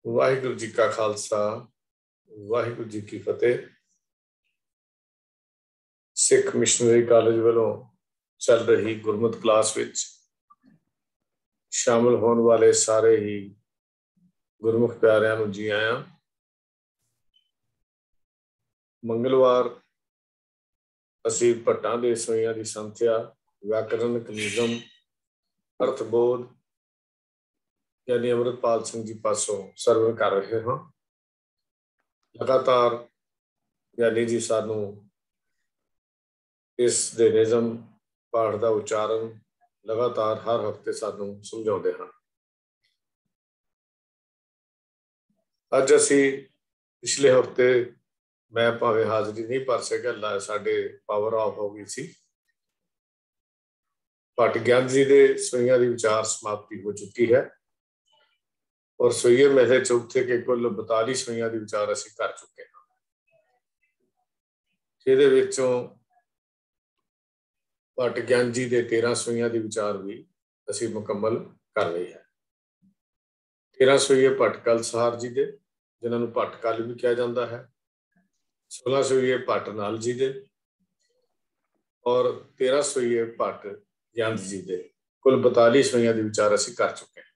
वाहिगुरु जी का खालसा वाहिगुरु जी की फतेह। Sikh missionary college वालों चल रही गुरमत क्लास विच शामिल होने वाले सारे ही गुरमुख प्यारिਆਂ ਨੂੰ जी आया। मंगलवार ਅਸੀਂ ਭੱਟਾਂ ਦੇ ਸਵਈਆਂ ਦੀ ਸੰਥਿਆ व्याकरणिक नियम अर्थबोध यानी अमृतपाल सिंह जी पासों ਸਰਵਣ कर रहे हैं। लगातार यानी जी सानू इस दे निज़म पाठ का उच्चारण लगातार हर हफ्ते सानू समझाते हैं। अज असी पिछले हफ्ते मैं भावे हाजरी नहीं भर सकिया, साडे पावर ऑफ हो गई सी। भट्ट ज्ञान जी के सवैया की विचार समाप्ति हो चुकी है और सवैये मेले चौथे के कुल 42 सवैया की विचार असी कर चुके हैं। ਇਹਦੇ ਵਿੱਚੋਂ ਭੱਟ ਗਿਆਨ जी के 13 ਸਵਈਆਂ ਦੀ ਵਿਚਾਰ भी ਅਸੀਂ ਮੁਕੰਮਲ ਕਰ ਲਈ ਹੈ। 13 ਸਵਈਏ ਭੱਟ ਕਲਸਹਾਰ जी ਦੇ, ਜਿਨ੍ਹਾਂ ਨੂੰ ਭੱਟ ਕਲ ਵੀ ਕਿਹਾ ਜਾਂਦਾ ਹੈ। 16 ਸਵਈਏ ਭੱਟ ਨਾਲ जी ਦੇ और 13 ਸਵਈਏ ਭੱਟ ਗਿਆਨ जी ਦੇ। ਕੁੱਲ 42 ਸਵਈਆਂ ਦੀ ਵਿਚਾਰ ਅਸੀਂ ਕਰ ਚੁੱਕੇ ਹਾਂ।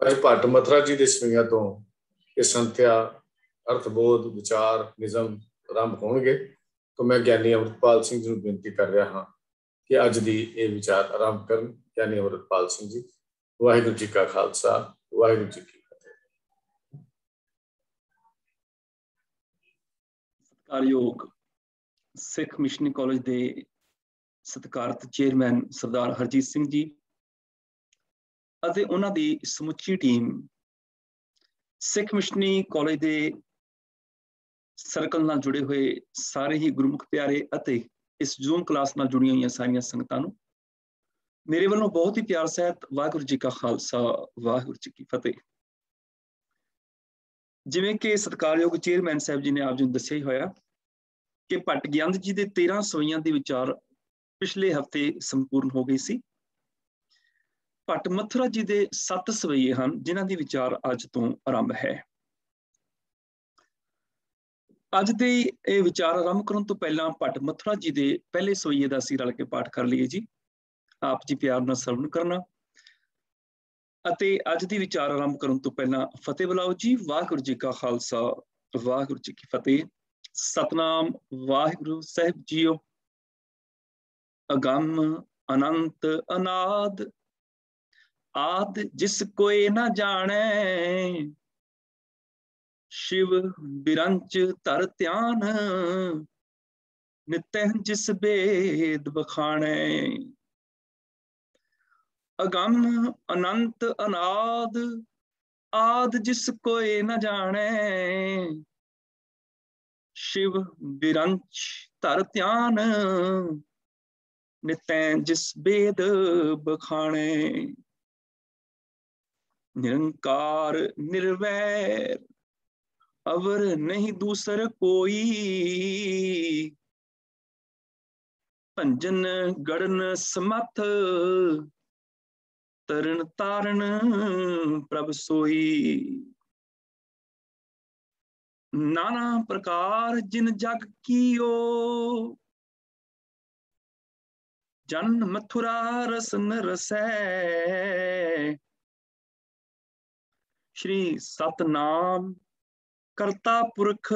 ਅੱਜ ਭੱਟ ਮਥੁਰਾ जी ਦੇ ਸਵਈਆਂ ਤੋਂ ਇਹ ਸੰਥਿਆ ਅਰਥਬੋਧ ਵਿਚਾਰ ਨਿਜ਼ਮ आरंभ होंगे। तो मैं ज्ञानी अमृतपाल सिंह जी को बेनती कर रहा हाँ कि अज दी ये विचार आरंभ करन। ज्ञानी अमृतपाल सिंह जी। वाहिगुरू जी का खालसा वाहिगुरू जी की फतेह। सत्कारयोग सिख मिशनरी कॉलेज के सत्कारत चेयरमैन सरदार हरजीत सिंह जी अते उन्हां दी समुची टीम, सिख मिशनरी कॉलेज के सर्कल नाल जुड़े हुए सारे ही गुरमुख प्यारे अते इस जूम क्लास नाल जुड़ियां हुई सारियां संगतां नूं मेरे वालों बहुत ही प्यार सहित वाहिगुरू जी का खालसा वाहिगुरू जी की फतेह। जिवें कि सत्कारयोग चेयरमैन साहब जी ने आप जी नूं दस्सिया ही होया कि भट्ट ज्ञान जी के 13 सवैयां दी विचार पिछले हफ्ते संपूर्ण हो गई सी। भट्ट मथुरा जी के 7 सवैये हैं जिन्हां दी विचार अज तों आरंभ है। अज दे ये विचार आरंभ करने तो पहला भट्ट मथुरा जी के पहले सवैये का असीं रल के पाठ कर लीए जी। आप जी प्यार नाल सरवण करना अते अज दी विचार आरंभ करने तो पहला फतेह बुलाओ जी। वाहिगुरू जी का खालसा वाहिगुरू जी की फतेह। सतनाम वाहिगुरू साहिब जीओ। अगम अनंत अनाद आद जिस कोई ना जाने, शिव बिरंच तर ध्यान नित्य जिस बेद बखाने। अगम अनंत अनाद आद जिस कोई न जाने, शिव बिरंच तर ध्यान नित्य जिस बेद बखाने। निरंकार निर्वैर अवर नहीं दूसर कोई, भंजन गढ़न समथ तरन तारण प्रभ सोई। नाना प्रकार जिन जग कियो, जन मथुरा रसन रसै। श्री सतनाम करता पुरख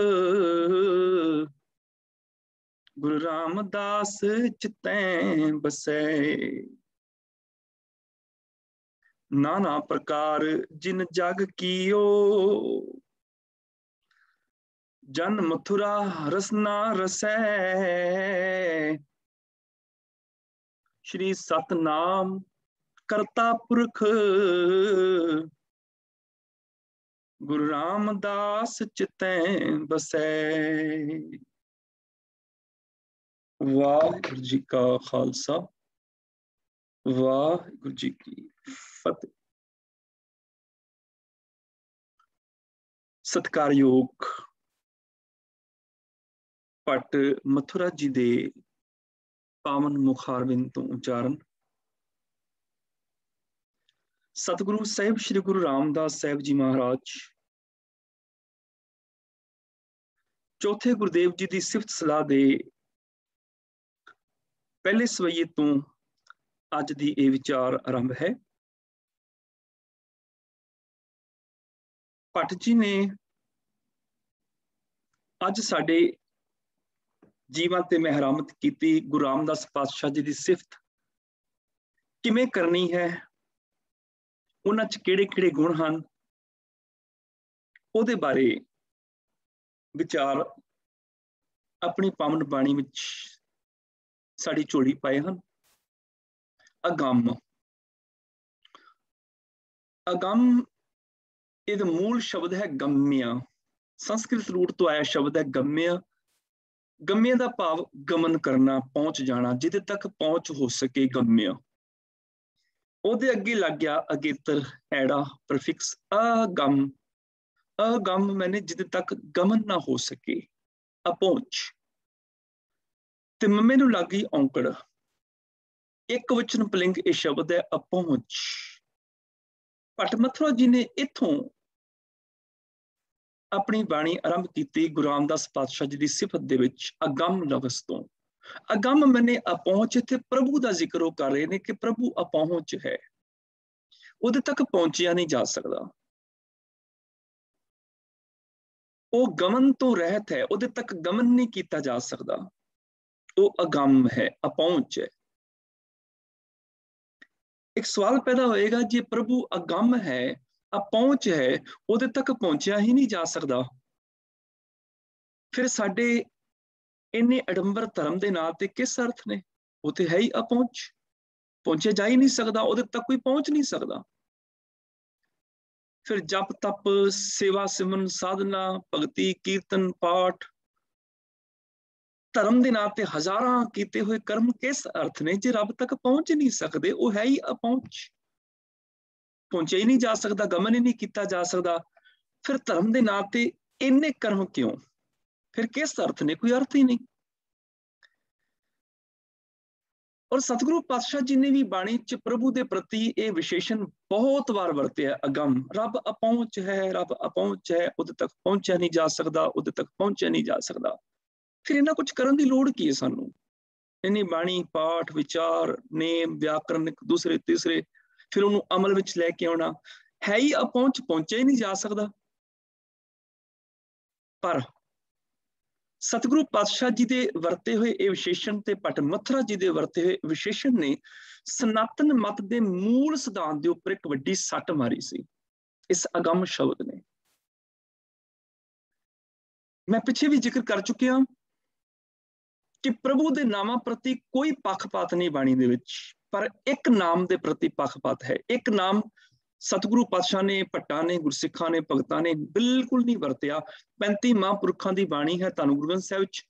गुरु रामदास चितैं बसै। नाना प्रकार जिन जग कियो, जन मथुरा रसना रसै। श्री सतनाम करता पुरख गुरु रामदास चितैं बसै। वाहिगुरू जी का खालसा वाहिगुरू जी की फतेह। सत्कारयोग भट्ट मथुरा जी दे पावन मुखारबिंद तो उच्चारण। सतगुरु साहिब श्री गुरु रामदास साहिब जी महाराज चौथे गुरुदेव जी की सिफत सलाह दे पहले सवैये तो अज दी ये विचार आरंभ है। भट्ट जी ने अज साडे जीवन ते महरामत की गुरु रामदास पातशाह जी की सिफत किवें करनी है, उन्हां च किहड़े-किहड़े गुण हैं, उहदे बारे विचार अपनी पावन बाणी विच साडी झोली पाए हैं। अगम अगम इहदा मूल शब्द है गम्य। संस्कृत रूट तो आया शब्द है गम्य। गम्य का भाव गमन करना, पहुंच जाना, जिदे तक पहुंच हो सके गम्य। ਉਹਦੇ ਅੱਗੇ ਲੱਗ ਗਿਆ ਅਗੇਤਰ ਐੜਾ ਪ੍ਰਫਿਕਸ ਅਗਮ। ਅਗਮ मैंने जिदे तक गमन ना हो सके, अपहुंच। ते मम्मे नूं लग गई औंकड़। एक वचन पलिंग ये शब्द है अपहुंच। भट्ट मथुरा जी ने इथों अपनी बाणी आरंभ की गुरु रामदास पातशाह जी की सिफत दे विच अगम लफ्ज़ तो। अगम मैंने अपहुंच, इत्थे प्रभु का जिक्र वो कर रहे हैं कि प्रभु अपहुंच है, उहदे तक पहुंचिया नहीं जा सकता। वो गमन तो रहत है, उहदे तक गमन नहीं किया जा सकता। वो अगम है, अपहुंच है। एक सवाल पैदा होएगा, जे प्रभु अगम है, अपहुंच है, उहदे तक पहुंचिया ही नहीं जा सकता, फिर साडे इन्ने अडंबर धर्म के नाम ते किस अर्थ ने? वो तो है ही अपहुंच, पहुंचे जा ही नहीं सकता, उहदे तक कोई पहुंच नहीं सकता। फिर जप तप सेवा सिमरन साधना भगती कीर्तन पाठ धर्म के नाम ते हजारां किए हुए कर्म किस अर्थ ने जे रब तक पहुंच नहीं सकते? वो है ही अपहुंच, पहुंचे ही नहीं जा सकता, गमन ही नहीं किया जा सकता। फिर धर्म के नाम ते इन्ने कर्म क्यों? फिर किस अर्थ ने? कोई अर्थ ही नहीं। और सतगुरु पातशाह जी ने भी बाणी च प्रभु के प्रति यह विशेषण बहुत बार वरतिया, अगम। रब अपहुंच है, रब अपहुंच है, उहदे तक पहुंचा नहीं जा सकता, उहदे तक पहुंचा नहीं जा सकता। फिर इन्ना कुछ करन दी लोड़ की है सानू? इन्नी बाणी पाठ विचार नेम व्याकरण दूसरे तीसरे, फिर उन्होंने अमल विच लैके आउणा, है ही अपहुंच, पहुंचा ही नहीं जा सकता। पर सतगुरु पातशाह जी के वरते हुए ये विशेषण ते भट्ट मथुरा जी के वरते हुए विशेषण ने सनातन मत के मूल सिद्धांत के उपर एक वड्डी सट मारी सी इस अगम शब्द ने। मैं पिछे भी जिक्र कर चुकिया कि प्रभु के नामां प्रति कोई पक्षपात नहीं बाणी दे विच, पर एक नाम के प्रति पक्षपात है। एक नाम सतगुरु पातशाह ने, भट्टां ने, गुरसिखां ने, भगतां ने बिल्कुल नहीं वरतिया। 35 महापुरखों की बाणी है धन गुरु ग्रंथ साहिब विच,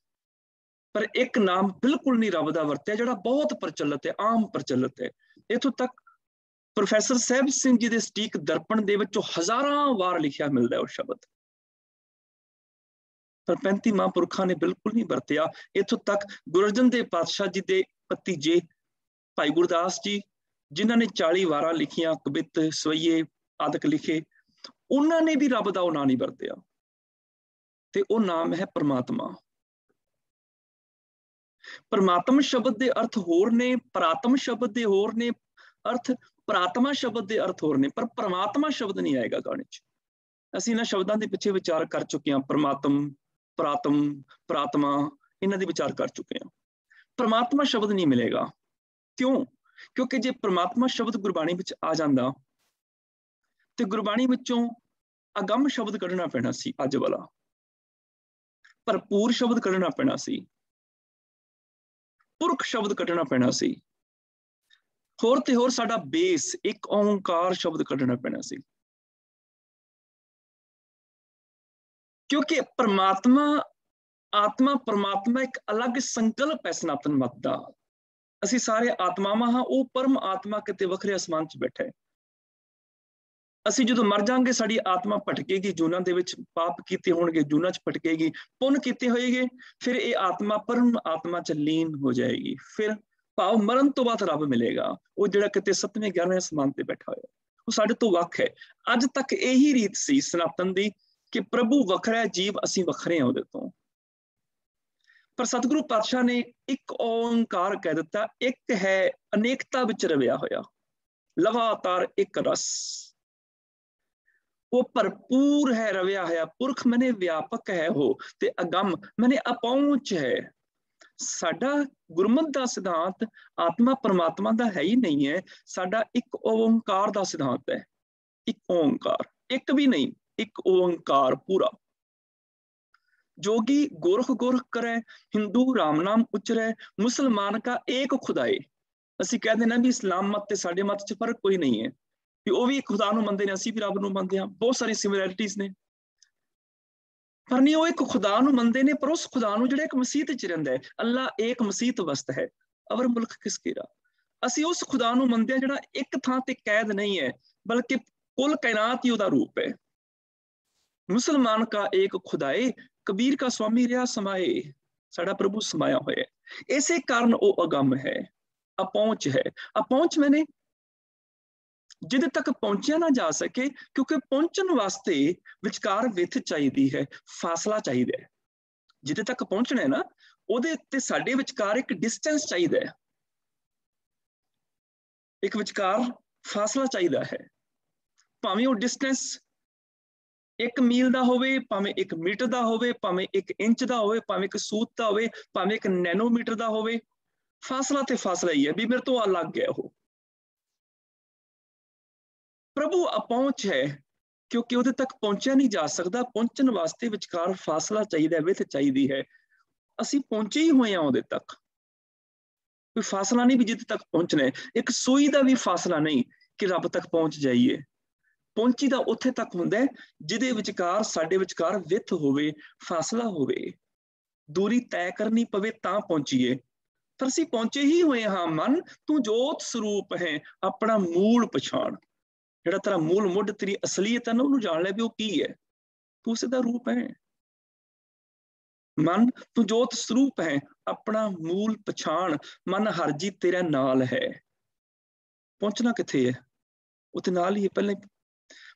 पर एक नाम बिल्कुल नहीं रब दा वरतिया, जिहड़ा बहुत प्रचलित है, आम प्रचलित है। इथों तक प्रोफैसर साहिब सिंह जी के सटीक दर्पण दे विचों हजारां वार लिखिया मिलता है वो शब्द, पर 35 महापुरखों ने बिल्कुल नहीं वरतिया। इथों तक गुरु अर्जन देव पातशाह जी के भतीजे भाई गुरदास जी, जिन्होंने 40 वारा लिखिया, कवित सवैये आदक लिखे, उन्होंने भी रब का नाम नहीं वरतिया। ते वो नाम है परमात्मा। परमात्मा शब्द के अर्थ होर ने, परात्म शब्द के होर ने अर्थ, परात्मा शब्द के अर्थ होर ने, पर परमात्मा शब्द नहीं आएगा गाने च। असीं इन्हां शब्दां दे पिछे विचार कर चुके हैं, परमात्म परात्म परात्मा, इन्हां दे विचार कर चुके हैं। परमात्मा शब्द नहीं मिलेगा। क्यों? क्योंकि जे परमात्मा शब्द गुरबाणी विच आ जांदा ते गुरबाणी विचों अगम शब्द कढ़ना पैना सी, अज वाला भरपूर शब्द कढ़ना पैना सी, पुरख शब्द कढ़ना पैना सी, होर ते होर साडा बेस एक ओंकार शब्द कढ़ना पैना सी। क्योंकि परमात्मा आत्मा परमात्मा एक अलग संकल्प है सनातन मत दा। असीं सारे आत्मावां हां, वो परम आत्मा किते वखरे आसमान च बैठा है। असीं जदों मर जांगे साडी आत्मा भटकेगी, जूनां दे विच पाप कीते होणगे जूनां च भटकेगी, पुण्य कीते होएगे फिर ये आत्मा परम आत्मा च लीन हो जाएगी। फिर भाव मरण तो बाद रब मिलेगा, वो जिहड़ा किते 7वें 11वें आसमान ते बैठा होया। ਉਹ ਸਾਡੇ ਤੋਂ ਵੱਖ ਹੈ। ਅੱਜ ਤੱਕ ਇਹੀ ਰੀਤ ਸੀ ਸਨਾਤਨ ਦੀ ਕਿ ਪ੍ਰਭੂ ਵੱਖਰਾ, ਜੀਵ ਅਸੀਂ ਵੱਖਰੇ ਹਾਂ ਉਹਦੇ ਤੋਂ। ਪਰ ਸਤਿਗੁਰੂ ਪਾਤਸ਼ਾਹ ਨੇ ਇੱਕ ਓੰਕਾਰ ਕਹਿ ਦਿੱਤਾ, ਇੱਕ ਹੈ ਅਨੇਕਤਾ ਵਿੱਚ ਰਵਿਆ ਹੋਇਆ, ਲਗਾਤਾਰ ਇੱਕ ਰਸ, ਉਹ ਭਰਪੂਰ ਹੈ ਰਵਿਆ ਹੋਇਆ। ਪੁਰਖ ਮਨੇ ਵਿਆਪਕ ਹੈ ਉਹ, ਤੇ ਅਗੰਮ ਮਨੇ ਅਪਹੁੰਚ ਹੈ। ਸਾਡਾ ਗੁਰਮਤਿ ਦਾ ਸਿਧਾਂਤ ਆਤਮਾ ਪਰਮਾਤਮਾ ਦਾ ਹੈ ਹੀ ਨਹੀਂ ਹੈ, ਸਾਡਾ ਇੱਕ ਓੰਕਾਰ ਦਾ ਸਿਧਾਂਤ ਹੈ। ਇੱਕ ਓੰਕਾਰ, ਇੱਕ ਵੀ ਨਹੀਂ, ਇੱਕ ਓੰਕਾਰ ਪੂਰਾ। जोगी गोरख गोरख करे, हिंदू राम नाम उचरे, मुसलमान का एक खुदाए। ਅਸੀਂ ਕਹਿੰਦੇ ਨਾ ਵੀ ਇਸਲਾਮ ਮਤ ਤੇ ਸਾਡੇ ਮਤ 'ਚ ਫਰਕ ਕੋਈ ਨਹੀਂ ਹੈ, ਵੀ ਉਹ ਵੀ ਖੁਦਾ ਨੂੰ ਮੰਨਦੇ ਨੇ, ਅਸੀਂ ਵੀ ਰੱਬ ਨੂੰ ਮੰਨਦੇ ਹਾਂ, ਬਹੁਤ ਸਾਰੀ ਸਿਮਿਲੈਰਿਟੀਜ਼ ਨੇ, ਪਰ ਨਹੀਂ ਉਹ ਇੱਕ ਖੁਦਾ ਨੂੰ ਮੰਨਦੇ ਨੇ, ਪਰ ਉਸ ਖੁਦਾ ਨੂੰ ਜਿਹੜਾ ਇੱਕ ਮਸੀਤ 'ਚ ਰਹਿੰਦਾ ਹੈ। ਅੱਲਾ ਏਕ ਮਸੀਤ ਵਸਤ ਹੈ, ਅਵਰ ਮੁਲਕ ਕਿਸ ਕੀਰਾ। ਅਸੀਂ ਉਸ ਖੁਦਾ ਨੂੰ ਮੰਨਦੇ ਹਾਂ ਜਿਹੜਾ ਇੱਕ ਥਾਂ ਤੇ ਕੈਦ ਨਹੀਂ ਹੈ, ਬਲਕਿ ਕੁੱਲ ਕਾਇਨਾਤ ਹੀ ਉਹਦਾ ਰੂਪ ਹੈ। ਮੁਸਲਮਾਨ ਕਾ ਏਕ ਖੁਦਾਏ, ਕਬੀਰ ਕਾ ਸਵਾਮੀ ਰਿਹਾ ਸਮਾਏ। ਸਾਡਾ ਪ੍ਰਭੂ ਸਮਾਇਆ ਹੋਇਆ, ਇਸੇ ਕਾਰਨ ਉਹ ਅਗੰਮ ਹੈ, ਅਪਹੁੰਚ ਹੈ। ਅਪਹੁੰਚ ਮੈਨੇ ਜਿਹਦੇ ਤੱਕ ਪਹੁੰਚਿਆ ਨਾ ਜਾ ਸਕੇ, ਕਿਉਂਕਿ ਪਹੁੰਚਣ ਵਾਸਤੇ ਵਿਚਕਾਰ ਵਿੱਥ ਚਾਹੀਦੀ ਹੈ, ਫਾਸਲਾ ਚਾਹੀਦਾ ਹੈ। ਜਿਹਦੇ ਤੱਕ ਪਹੁੰਚਣਾ ਹੈ ਨਾ, ਉਹਦੇ ਉੱਤੇ ਸਾਡੇ ਵਿਚਕਾਰ ਇੱਕ ਡਿਸਟੈਂਸ ਚਾਹੀਦਾ ਹੈ, ਇੱਕ ਵਿਚਕਾਰ ਫਾਸਲਾ ਚਾਹੀਦਾ ਹੈ। ਭਾਵੇਂ ਉਹ ਡਿਸਟੈਂਸ 1 ਮੀਲ ਦਾ ਹੋਵੇ, ਭਾਵੇਂ 1 ਮੀਟਰ ਦਾ ਹੋਵੇ, ਭਾਵੇਂ 1 ਇੰਚ ਦਾ ਹੋਵੇ, ਭਾਵੇਂ 1 ਸੂਤ ਦਾ ਹੋਵੇ, ਭਾਵੇਂ 1 ਨੈਨੋਮੀਟਰ ਦਾ ਹੋਵੇ, ਫਾਸਲਾ ਤੇ ਫਾਸਲਾ ਹੀ ਹੈ, ਵੀ ਮੇਰੇ ਤੋਂ ਅਲੱਗ ਹੈ ਉਹ। ਪ੍ਰਭੂ ਅਪਹੁੰਚ ਹੈ, ਕਿਉਂਕਿ ਉਹਦੇ ਤੱਕ ਪਹੁੰਚਿਆ ਨਹੀਂ ਜਾ ਸਕਦਾ। ਪਹੁੰਚਣ ਵਾਸਤੇ ਵਿਚਕਾਰ ਫਾਸਲਾ ਚਾਹੀਦਾ, ਵਿੱਥ ਚਾਹੀਦੀ ਹੈ। ਅਸੀਂ ਪਹੁੰਚੇ ਹੀ ਹੋਏ ਹਾਂ ਉਹਦੇ ਤੱਕ, ਕੋਈ ਫਾਸਲਾ ਨਹੀਂ ਵੀ ਜਿੱਥੇ ਤੱਕ ਪਹੁੰਚਣਾ ਹੈ। ਇੱਕ ਸੂਈ ਦਾ ਵੀ ਫਾਸਲਾ ਨਹੀਂ ਕਿ ਰੱਬ ਤੱਕ ਪਹੁੰਚ ਜਾਈਏ। ਪਹੁੰਚੀ ਦਾ ਉੱਥੇ ਤੱਕ ਹੁੰਦਾ ਜਿਹਦੇ ਵਿਚਕਾਰ ਸਾਡੇ ਵਿਚਕਾਰ ਵਿੱਥ ਹੋਵੇ, ਫਾਸਲਾ ਹੋਵੇ, ਦੂਰੀ ਤੈਅ ਕਰਨੀ ਪਵੇ ਤਾਂ ਪਹੁੰਚੀਏ। ਪਰ ਅਸੀਂ ਪਹੁੰਚੇ ਹੀ ਹੋਏ ਹਾਂ। ਮਨ ਤੂੰ ਜੋਤ ਸਰੂਪ ਹੈ, ਆਪਣਾ ਮੂਲ ਪਛਾਣ, ਜਿਹੜਾ ਤੇਰਾ ਮੂਲ ਮੁੱਢ, ਤੇਰੀ ਅਸਲੀਅਤ ਹੈ ਨਾ, ਉਹਨੂੰ ਜਾਣ ਲੈ ਵੀ ਉਹ ਕੀ ਹੈ, ਤੂੰ ਉਸੇ ਦਾ ਰੂਪ ਹੈ। ਮਨ ਤੂੰ ਜੋਤ ਸਰੂਪ ਹੈ, ਆਪਣਾ ਮੂਲ ਪਛਾਣ, ਮਨ ਹਰਜੀ ਤੇਰੇ ਨਾਲ ਹੈ। ਪਹੁੰਚਣਾ ਕਿੱਥੇ ਹੈ, ਉਹਦੇ ਨਾਲ ਹੀ ਹੈ ਪਹਿਲਾਂ।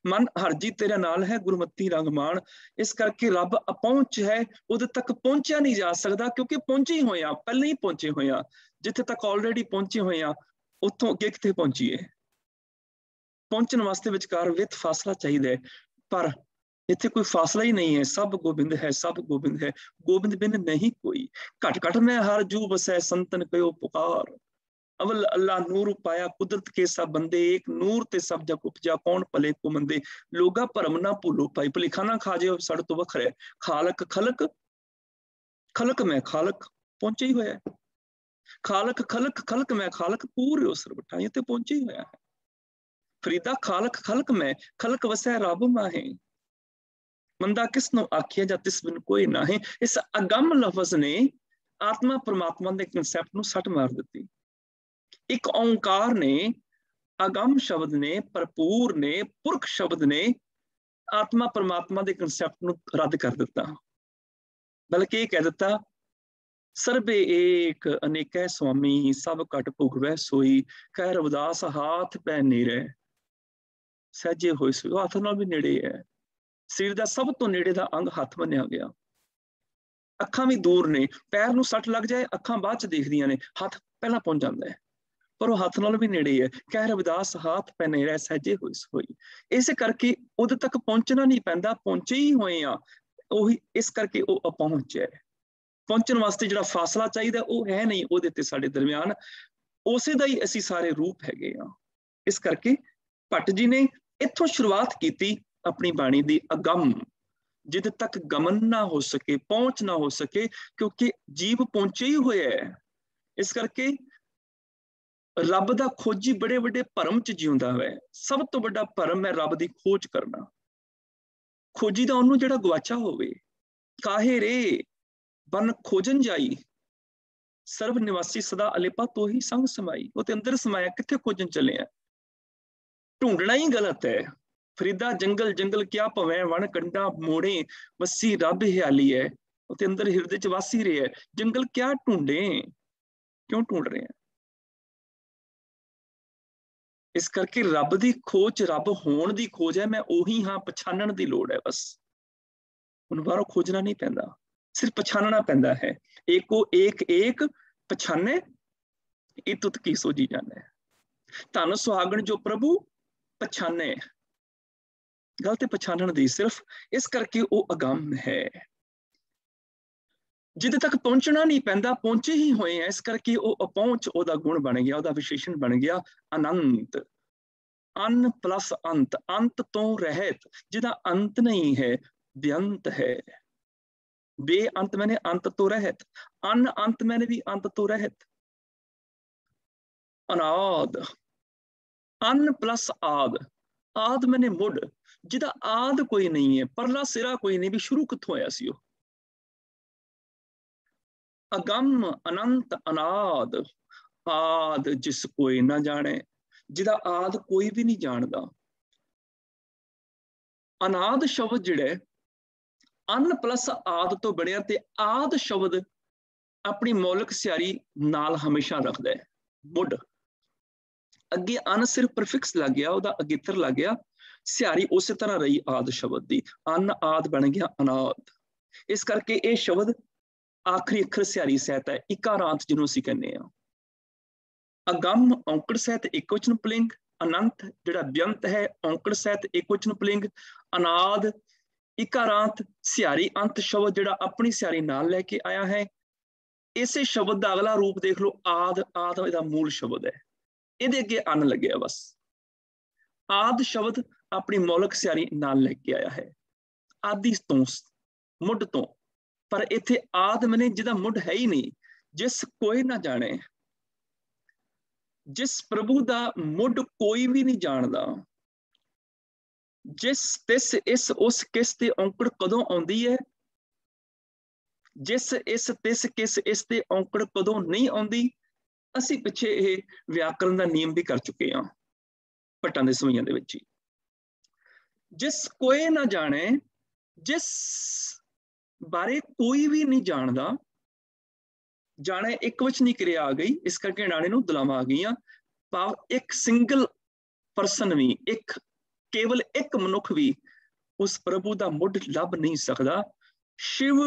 ਮਨ ਹਰਜੀ ਤੇਰੇ ਨਾਲ ਹੈ, ਗੁਰਮਤੀ ਰੰਗ ਮਾਣ। ਇਸ ਕਰਕੇ ਰੱਬ ਅਪਹੁੰਚ ਹੈ, ਉਹਦੇ ਤੱਕ ਪਹੁੰਚਿਆ ਨਹੀਂ ਜਾ ਸਕਦਾ, ਕਿਉਂਕਿ ਪਹੁੰਚੇ ਹੀ ਹੋਏ ਆ, ਪਹਿਲਾਂ ਹੀ ਪਹੁੰਚੇ ਹੋਏ ਆ। ਜਿੱਥੇ ਤੱਕ ਆਲਰੇਡੀ ਪਹੁੰਚੇ ਹੋਏ ਆ, ਉੱਥੋਂ ਅੱਗੇ ਕਿੱਥੇ ਪਹੁੰਚੀਏ। ਪਹੁੰਚਣ ਵਾਸਤੇ ਵਿਚਕਾਰ ਵਿੱਥ ਫਾਸਲਾ ਚਾਹੀਦਾ ਹੈ, ਪਰ ਇੱਥੇ ਕੋਈ ਫਾਸਲਾ ਹੀ ਨਹੀਂ ਹੈ। ਸਭ ਗੋਬਿੰਦ ਹੈ, ਸਭ ਗੋਬਿੰਦ ਹੈ, ਗੋਬਿੰਦ ਬਿਨ ਨਹੀਂ ਕੋਈ। ਘਟ ਘਟ ਮੈਂ ਹਰ ਜੂ ਬਸੈ, ਸੰਤਨ ਕਯੋ ਪੁਕਾਰ। अवल अल्लाह नूर पाया, कुदरत के सब बंदे, एक नूर ते सब जग उपजा, कौन भले को मंदे। लोगा भरम ना भूलो पाई, भुलेखा ना खा जाओ साडे तो वखरा है। खालक खलक, खलक मैं खालक, पहुंचे ही होया है। खालक खलक, खलक मैं खालक, पूरे उस सरबठाई ते पहुंचे ही होया है। फरीदा खालक खलक मैं, खलक वसै रब माहे। मंदा किसनों आखिया जा तिस बिन कोई ना है। इस अगम लफज ने आत्मा परमात्मा के कंसैप्ट नूं सट मार दिती। एक ओंकार ने, अगम शब्द ने, भरपूर ने, पुरख शब्द ने आत्मा परमात्मा के कंसैप्ट नूं रद्द कर दिता। बल्कि यह कह दिता, सर्बे एक अनेकै स्वामी, सब घट भुगवै सोई। कह रविदास हाथ पै नेड़े, सहजे होए सोई। हाथ नाल भी नेड़े है, शरीर का सब तो नेड़े का अंग हथ मन्निया गया। अखां भी दूर ने, पैर नूं सट लग जाए अखां बाद च देखदियां ने, हाथ पहला पहुंच जाता है, पर वो हाथ नाल भी नेड़े है। कह रविदास हाथ पै नेड़े, सहजे होए सोई। इस करके उहदे तक पहुंचना नहीं पैंदा, पहुंचे ही होए आ ਉਹੀ। इस करके वो अपहुंच है। पहुंचण वास्ते जिहड़ा फासला चाहिए वो है नहीं ਉਹਦੇ ਤੇ ਸਾਡੇ ਦਰਮਿਆਨ, ਉਸੇ ਦਾ ਹੀ ਅਸੀਂ ਸਾਰੇ ਰੂਪ ਹੈਗੇ ਆ। ਇਸ ਕਰਕੇ ਭੱਟ ਜੀ ਨੇ ਇੱਥੋਂ ਸ਼ੁਰੂਆਤ ਕੀਤੀ ਆਪਣੀ ਬਾਣੀ ਦੀ, ਅਗੰਮ, ਜਿੱਦ ਤੱਕ ਗਮਨ ਨਾ ਹੋ ਸਕੇ, ਪਹੁੰਚ ਨਾ ਹੋ ਸਕੇ, ਕਿਉਂਕਿ ਜੀਵ ਪਹੁੰਚੇ ਹੀ ਹੋਇਆ ਹੈ। ਇਸ ਕਰਕੇ ਰੱਬ ਦਾ ਖੋਜੀ ਬੜੇ ਵੱਡੇ ਭਰਮ ਚ ਜਿਉਂਦਾ ਹੈ। ਸਭ ਤੋਂ ਵੱਡਾ ਭਰਮ ਹੈ ਰੱਬ ਦੀ ਖੋਜ ਕਰਨਾ। ਖੋਜੀ ਦਾ ਉਹਨੂੰ ਜਿਹੜਾ ਗਵਾਚਾ ਹੋਵੇ। ਕਾਹੇ ਰੇ ਬਨ ਖੋਜਨ ਜਾਈ, ਸਰਬ ਨਿਵਾਸੀ ਸਦਾ ਅਲੇਪਾ ਤੋਂ ਹੀ ਸੰਗ ਸਮਾਈ। ਉਹ ਤੇ ਅੰਦਰ ਸਮਾਇਆ, ਕਿੱਥੇ ਖੋਜਣ ਚੱਲੇ ਆ। ਢੂੰਡਣਾ ਹੀ ਗਲਤ ਹੈ। ਫਰੀਦਾ ਜੰਗਲ ਜੰਗਲ ਕਿਆ ਭਵੇਂ, ਵਣ ਕੰਡਾ ਮੋੜੇ, ਵਸੀ ਰੱਬ ਹਿਆਲੀ ਹੈ। ਉਹ ਤੇ ਅੰਦਰ ਹਿਰਦੇ ਚ ਵਾਸੀ ਰਿਹਾ। ਜੰਗਲ ਕਿਆ ਢੂੰਡੇ, ਕਿਉਂ ਢੂੰਡ ਰਹੇ ਆ। इस करके रब की खोज रब होने की खोज है, मैं उही हाँ, पछाणन की लोड़ है बस। उन्हें बाहरों खोजना नहीं पैंदा, सिर्फ पछाणना पैंदा है। एको एक एक पछाने इतुत की सोजी जाने, धन सुहागण जो प्रभु पछाने। गलत पछाणन दी सिर्फ, इस करके वो अगम है, जिदे तक पहुंचना नहीं पैंदा, पहुंचे ही होए हैं। इस करके वो अपहुंच ओदा गुण बन गया, ओदा विशेषण बन गया अनंत। अन प्लस अंत, अंत तो रहत, जिदा अंत नहीं है बेअंत है। बेअंत मैंने अंत तो रहत, अन अंत मैंने भी अंत तो रहत। अनाद, अन प्लस आद, आद मैंने मुड, जिदा आद कोई नहीं है, परला सिरा कोई नहीं, भी शुरू कित्थों आया सी। अगम अनंत अनाद, आद जिस कोई ना जाने, जिदा आद कोई भी नहीं जानता। अनाद शब्द जिहड़े अन प्लस आद तो बनिया, ते आद शब्द अपनी मौलिक सियारी नाल हमेशा रखता है। मुड अगे अन सिर्फ परफिक्स लग गया, उहदा अगेतर लग गया, सियारी उस तरह रही आद शब्द की। अन आद बन गया अनाद। इस करके ये शब्द आखिरी अखर सियारी सहित है, इकारांत जिन्हों असीं कहने आ। अगम औंकड़ सहित एक वचन पुलिंग, अनंत जिहड़ा बेअंत है औंकड़ सहित एक वचन पुलिंग, अनाद इकारांत सियारी अंत शब्द जिहड़ा अपनी सियारी नाल लैके आया है। इसे शब्द का अगला रूप देख लो, आद, आद इहदा मूल शब्द है, इहदे अगे अन लग्या बस। आद शब्द अपनी मौलिक सियारी नाल लैके आया है, आदि तो मुड तो, पर इत्थे आद मने जिहदा मुड है ही नहीं, जिस कोई ना जाने, जिस प्रभु दा मुड कोई भी नहीं जानदा, जिस तिस इस उस किस ते औंकड़ कदों आउंदी है, जिस इस तिस किस इस ते औंकड़ कदों नहीं आउंदी। असीं पिछे ये व्याकरण का नियम भी कर चुके हैं भट्टां दे सवैयां दे विच ही। जिस कोई ना जाने, जिस बारे कोई भी नहीं जानदा, जाने एक वचनी क्रिया आ गई, इस करके नाने नूं दलावां आ गईयां। भाव एक सिंगल परसन भी, एक केवल एक मनुख भी उस प्रभु का मुड लभ नहीं सकता। शिव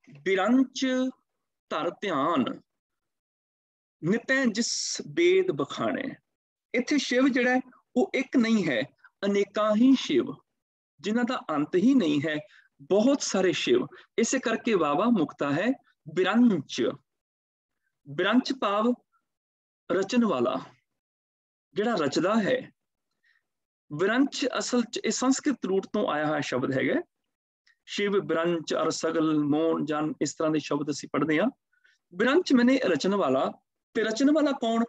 बिरंच धर ध्यान, नितै जिस बेद बखाने। इत्थे शिव जिहड़ा है वो एक नहीं है, अनेकां ही शिव, जिन्हां दा अंत ही नहीं है, बहुत सारे शिव। इसे करके वावा मुक्ता है बिरंच। बिरंच भाव रचन वाला, जिहड़ा रचदा है। बिरंच असल च संस्कृत रूट तो आया हुआ शब्द है। शिव बिरंच अर सगल मोन जन, इस तरह के शब्द असीं पढ़ते हैं। बिरंच मैंने रचन वाला, ते रचन वाला कौन?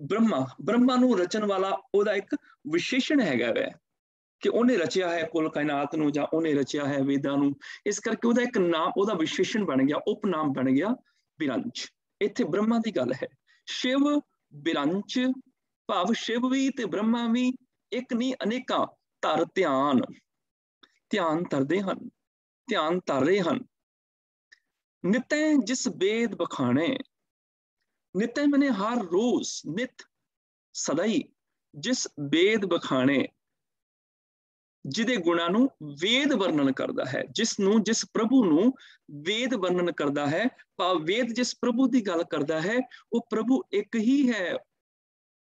ब्रह्मा। ब्रह्मा नूं रचन वाला ओदा एक विशेषण हैगा वै कि उन्हें रचिया है कुल कायनात नूं, जां उन्हें रचिया है वेदां नूं। इस करके ओदा एक नाम, ओदा विशेषण बन गया, उपनाम बन गया बिरंच। इत्थे ब्रह्मा की गल है। शिव बिरंच भाव शिव भी ते ब्रह्मा भी एक नहीं अनेकां, धर ध्यान, ध्यान धरदे हन, ध्यान धर रहे हन। नितै जिस बेद बखाने, नितै मैंने हर रोज, नित सदा ही, जिस बेद बखाने, जिदे गुणां नूं वेद वर्णन करता है, जिसनूं जिस प्रभु नूं वेद वर्णन करता है। भाव वेद जिस प्रभु की गल करता है, वो प्रभु एक ही है,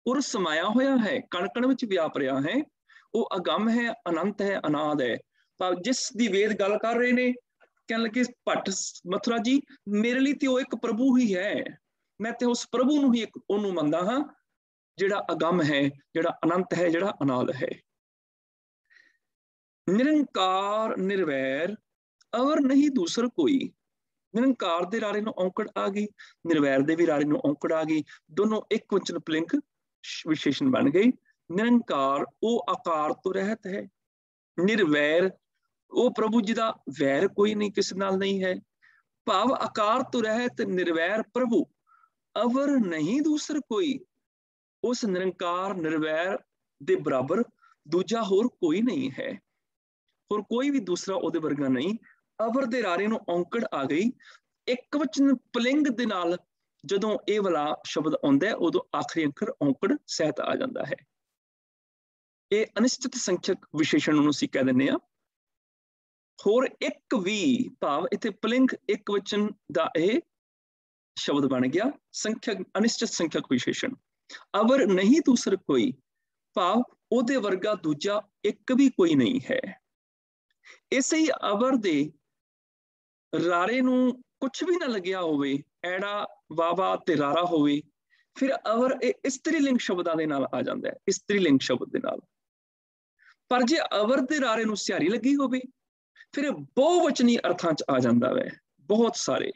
उर समाया होया है, कण कण विच व्याप रहा है। वो अगम है, अनंत है, अनाद है। भाव जिस दी वेद गल कर रहे ने, कहने लगे भट्ट मथुरा जी, मेरे लिए तो एक प्रभु ही है, मैं तो उस प्रभु नूं ही एक उन्होंने मनदा हाँ, जिहड़ा अगम है, जिहड़ा अनंत है, जिहड़ा अनाद है। निरंकार निर्वैर अवर नहीं दूसर कोई। निरंकार दे रारे नूं औंकड़ आ गई, निर्वैर दे भी रारे नूं औंकड़ आ गई, दोनों एक वचन पुलिंग विशेषण बन गई। निरंकार वो आकार तो रहत है, निर्वैर वो प्रभु जी का वैर कोई नहीं, किस नाल नहीं है। भाव आकार तो रहत, निर्वैर प्रभु, अवर नहीं दूसर कोई। उस निरंकार निर्वैर दे बराबर दूजा होर कोई नहीं है, और कोई भी दूसरा उहदे वर्गा नहीं। अवर दे रारे नूं औंकड़ आ गई, एक वचन पुलिंग दे नाल ਜਦੋਂ ਇਹ ਵਾਲਾ ਸ਼ਬਦ ਆਉਂਦਾ ਉਦੋਂ ਆਖਰੀ ਅੱਖਰ ਔਂਕੜ ਸਹਿਤ ਆ ਜਾਂਦਾ ਹੈ। ਇਹ ਅਨਿਸ਼ਚਿਤ ਸੰਖਿਅਕ ਵਿਸ਼ੇਸ਼ਣ ਨੂੰ ਅਸੀਂ ਕਹਿ ਦਿੰਦੇ ਹਾਂ। ਹੋਰ ਇੱਕ ਵੀ ਭਾਵ ਇੱਥੇ ਪੁਲਿੰਗ ਇੱਕ ਵਚਨ ਦਾ ਇਹ ਸ਼ਬਦ ਬਣ ਗਿਆ ਸੰਖਿਅਕ ਅਨਿਸ਼ਚਿਤ ਸੰਖਿਅਕ ਵਿਸ਼ੇਸ਼ਣ। ਅਵਰ ਨਹੀਂ ਦੂਸਰ ਕੋਈ ਭਾਵ ਉਹਦੇ ਵਰਗਾ ਦੂਜਾ ਇੱਕ ਵੀ ਕੋਈ ਨਹੀਂ ਹੈ। ਇਸੇ ਹੀ ਅਵਰ ਦੇ ਰਾਰੇ ਨੂੰ ਕੁਛ ਵੀ ਨਾ ਲੱਗਿਆ ਹੋਵੇ, ਐੜਾ ਵਾਵਾ ਤੇ ਰਾਰਾ ਹੋਵੇ, ਫਿਰ ਅਵਰ ਇਹ ਇਸਤਰੀ ਲਿੰਗ ਸ਼ਬਦਾਂ ਦੇ ਨਾਲ ਆ ਜਾਂਦਾ ਹੈ, ਇਸਤਰੀ ਲਿੰਗ ਸ਼ਬਦ ਦੇ ਨਾਲ। ਪਰ ਜੇ ਅਵਰ ਦੇ ਰਾਰੇ ਨੂੰ ਸਿਹਾਰੀ ਲੱਗੀ ਹੋਵੇ ਫਿਰ ਬਹੁਵਚਨੀ ਅਰਥਾਂ ਚ ਆ ਜਾਂਦਾ ਵੈ, ਬਹੁਤ ਸਾਰੇ।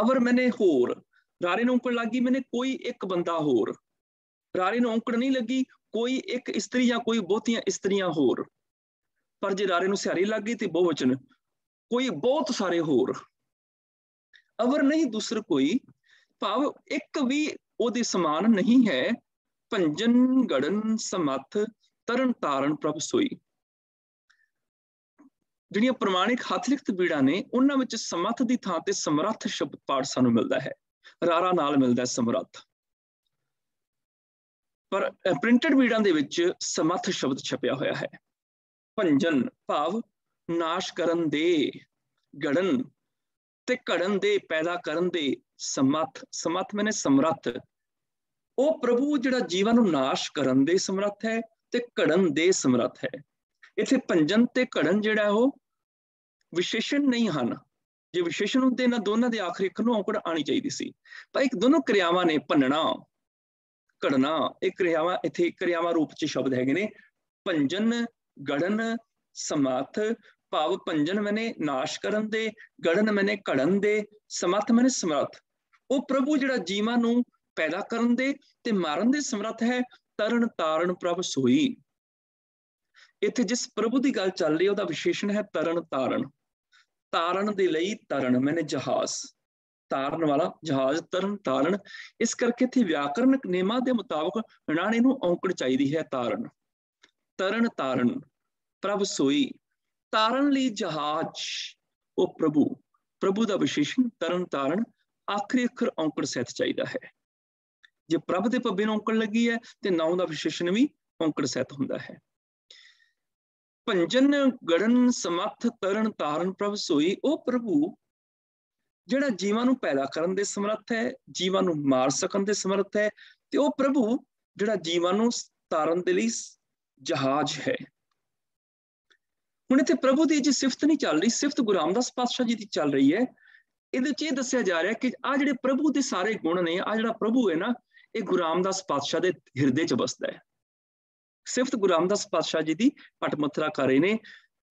ਅਵਰ ਮੈਨੇ ਹੋਰ, ਰਾਰੇ ਨੂੰ ਔਂਕੜ ਲੱਗੀ ਮੈਨੇ ਕੋਈ ਇੱਕ ਬੰਦਾ ਹੋਰ, ਰਾਰੇ ਨੂੰ ਔਂਕੜ ਨਹੀਂ ਲੱਗੀ ਕੋਈ ਇੱਕ ਇਸਤਰੀ ਜਾਂ ਕੋਈ ਬਹੁਤੀਆਂ ਇਸਤਰੀਆਂ ਹੋਰ। ਪਰ ਜੇ ਰਾਰੇ ਨੂੰ ਸਿਹਾਰੀ ਲੱਗ ਗਈ ਤੇ ਬਹੁਵਚਨ ਕੋਈ ਬਹੁਤ ਸਾਰੇ ਹੋਰ। ਅਵਰ ਨਹੀਂ ਦੂਸਰ ਕੋਈ ਭਾਵ ਇੱਕ ਵੀ ਉਹਦੇ ਸਮਾਨ ਨਹੀਂ ਹੈ। ਭੰਜਨ ਗੜਨ ਸਮੱਥ ਤਰਨ ਤਾਰਨ ਪ੍ਰਭ ਸੋਈ। ਜਿਹੜੀਆਂ ਪ੍ਰਮਾਣਿਕ ਹੱਥ ਲਿਖਤ ਬੀੜਾਂ ਨੇ ਉਹਨਾਂ ਵਿੱਚ ਸਮੱਥ ਦੀ ਥਾਂ ਤੇ ਸਮਰੱਥ ਸ਼ਬਦ ਪਾਠ ਸਾਨੂੰ ਮਿਲਦਾ ਹੈ, ਰਾਰਾ ਨਾਲ ਮਿਲਦਾ ਸਮਰੱਥ। ਪਰ ਪ੍ਰਿੰਟਡ ਬੀੜਾਂ ਦੇ ਵਿੱਚ ਸਮੱਥ ਸ਼ਬਦ ਛਪਿਆ ਹੋਇਆ ਹੈ। ਭੰਜਨ ਭਾਵ ਨਾਸ਼ ਕਰਨ ਦੇ, ਗੜਨ ਤੇ ਘੜਨ ਦੇ, ਪੈਦਾ ਕਰਨ ਦੇ, ਸਮੱਥ, ਸਮੱਥ ਮੈਨੇ ਸਮਰੱਥ। ਉਹ ਪ੍ਰਭੂ ਜਿਹੜਾ ਜੀਵਾਂ ਨੂੰ ਨਾਸ਼ ਕਰਨ ਦੇ ਸਮਰੱਥ ਹੈ ਤੇ ਘੜਨ ਦੇ ਸਮਰੱਥ ਹੈ। ਇੱਥੇ ਭੰਜਨ ਤੇ ਘੜਨ ਜਿਹੜਾ ਉਹ ਵਿਸ਼ੇਸ਼ਣ ਨਹੀਂ ਹਨ। ਜੇ ਵਿਸ਼ੇਸ਼ਣ ਹੁੰਦੇ ਨਾ ਦੋਨਾਂ ਦੇ ਆਖਰੀ ਅੱਖਰ ਨੂੰ ਔਂਕੜ ਆਣੀ ਚਾਹੀਦੀ ਸੀ। ਪਰ ਇੱਕ ਦੋਨੋਂ ਕਿਰਿਆਵਾਂ ਨੇ, ਭੰਨਣਾ ਘੜਨਾ, ਇਹ ਕਿਰਿਆਵਾਂ ਇੱਥੇ ਕਿਰਿਆਵਾਂ ਰੂਪ ਚ ਸ਼ਬਦ ਹੈਗੇ ਨੇ। ਭੰਜਨ ਗੜਨ ਸਮੱਥ ਭਾਵ ਭੰਜਨ ਮੈਨੇ ਨਾਸ਼ ਕਰਨ ਦੇ, ਗੜਨ ਮੈਨੇ ਘੜਨ ਦੇ, ਸਮੱਥ ਮੈਨੇ ਸਮਰੱਥ। ਉਹ ਪ੍ਰਭੂ ਜਿਹੜਾ ਜੀਵਾਂ ਨੂੰ ਪੈਦਾ ਕਰਨ ਦੇ ਤੇ ਮਾਰਨ ਦੇ ਸਮਰੱਥ ਹੈ। ਤਰਨ ਤਾਰਨ ਪ੍ਰਭ ਸੋਈ। ਇੱਥੇ ਜਿਸ ਪ੍ਰਭੂ ਦੀ ਗੱਲ ਚੱਲ ਰਹੀ ਹੈ ਉਹਦਾ ਵਿਸ਼ੇਸ਼ਣ ਹੈ ਤਰਨ ਤਾਰਨ। ਤਾਰਨ ਦੇ ਲਈ ਤਰਨ ਮੈਨੇ ਜਹਾਜ਼, ਤਾਰਨ ਵਾਲਾ ਜਹਾਜ਼, ਤਰਨ ਤਾਰਨ। ਇਸ ਕਰਕੇ ਇੱਥੇ ਵਿਆਕਰਨਕ ਨਿਯਮਾਂ ਦੇ ਮੁਤਾਬਕ ਣਾਣੇ ਨੂੰ ਔਂਕੜ ਚਾਹੀਦੀ ਹੈ ਤਾਰਨ। ਤਰਨ ਤਾਰਨ ਪ੍ਰਭ ਸੋਈ। ਤਾਰਨ ਲਈ ਜਹਾਜ਼ ਉਹ ਪ੍ਰਭੂ, ਪ੍ਰਭੂ ਦਾ ਵਿਸ਼ੇਸ਼ਣ ਤਰਨ ਤਾਰਨ ਆਖਰੀ ਅੱਖਰ ਔਂਕੜ ਸਹਿਤ ਚਾਹੀਦਾ ਹੈ। ਜੇ ਪ੍ਰਭ ਦੇ ਪੱਬੇ ਨੂੰ ਔਂਕੜ ਲੱਗੀ ਹੈ ਤੇ ਨਾਉਂ ਦਾ ਵਿਸ਼ੇਸ਼ਣ ਵੀ ਔਂਕੜ ਸਹਿਤ ਹੁੰਦਾ ਹੈ। ਭੰਜਨ ਗੜਨ ਸਮੱਥ ਤਰਨ ਤਾਰਨ ਪ੍ਰਭ ਸੋਈ। ਉਹ ਪ੍ਰਭੂ ਜਿਹੜਾ ਜੀਵਾਂ ਨੂੰ ਪੈਦਾ ਕਰਨ ਦੇ ਸਮਰੱਥ ਹੈ, ਜੀਵਾਂ ਨੂੰ ਮਾਰ ਸਕਣ ਦੇ ਸਮਰੱਥ ਹੈ, ਤੇ ਉਹ ਪ੍ਰਭੂ ਜਿਹੜਾ ਜੀਵਾਂ ਨੂੰ ਤਾਰਨ ਦੇ ਲਈ ਜਹਾਜ਼ ਹੈ। ਹੁਣ ਇੱਥੇ ਪ੍ਰਭੂ ਦੀ ਜੀ ਸਿਫਤ ਨਹੀਂ ਚੱਲ ਰਹੀ, ਸਿਫਤ ਗੁਰੂ ਰਾਮਦਾਸ ਪਾਤਸ਼ਾਹ ਜੀ ਦੀ ਚੱਲ ਰਹੀ ਹੈ। ਇਹਦੇ ਚ ਇਹ ਦੱਸਿਆ ਜਾ ਰਿਹਾ ਕਿ ਆਹ ਜਿਹੜੇ ਪ੍ਰਭੂ ਦੇ ਸਾਰੇ ਗੁਣ ਨੇ, ਆਹ ਜਿਹੜਾ ਪ੍ਰਭੂ ਹੈ ਨਾ, ਇਹ ਗੁਰੂ ਰਾਮਦਾਸ ਪਾਤਸ਼ਾਹ ਦੇ ਹਿਰਦੇ ਚ ਵਸਦਾ ਹੈ। ਸਿਫਤ ਗੁਰੂ ਰਾਮਦਾਸ ਪਾਤਸ਼ਾਹ ਜੀ ਦੀ ਪਟ ਮਥਰਾ ਕਰ ਰਹੇ ਨੇ।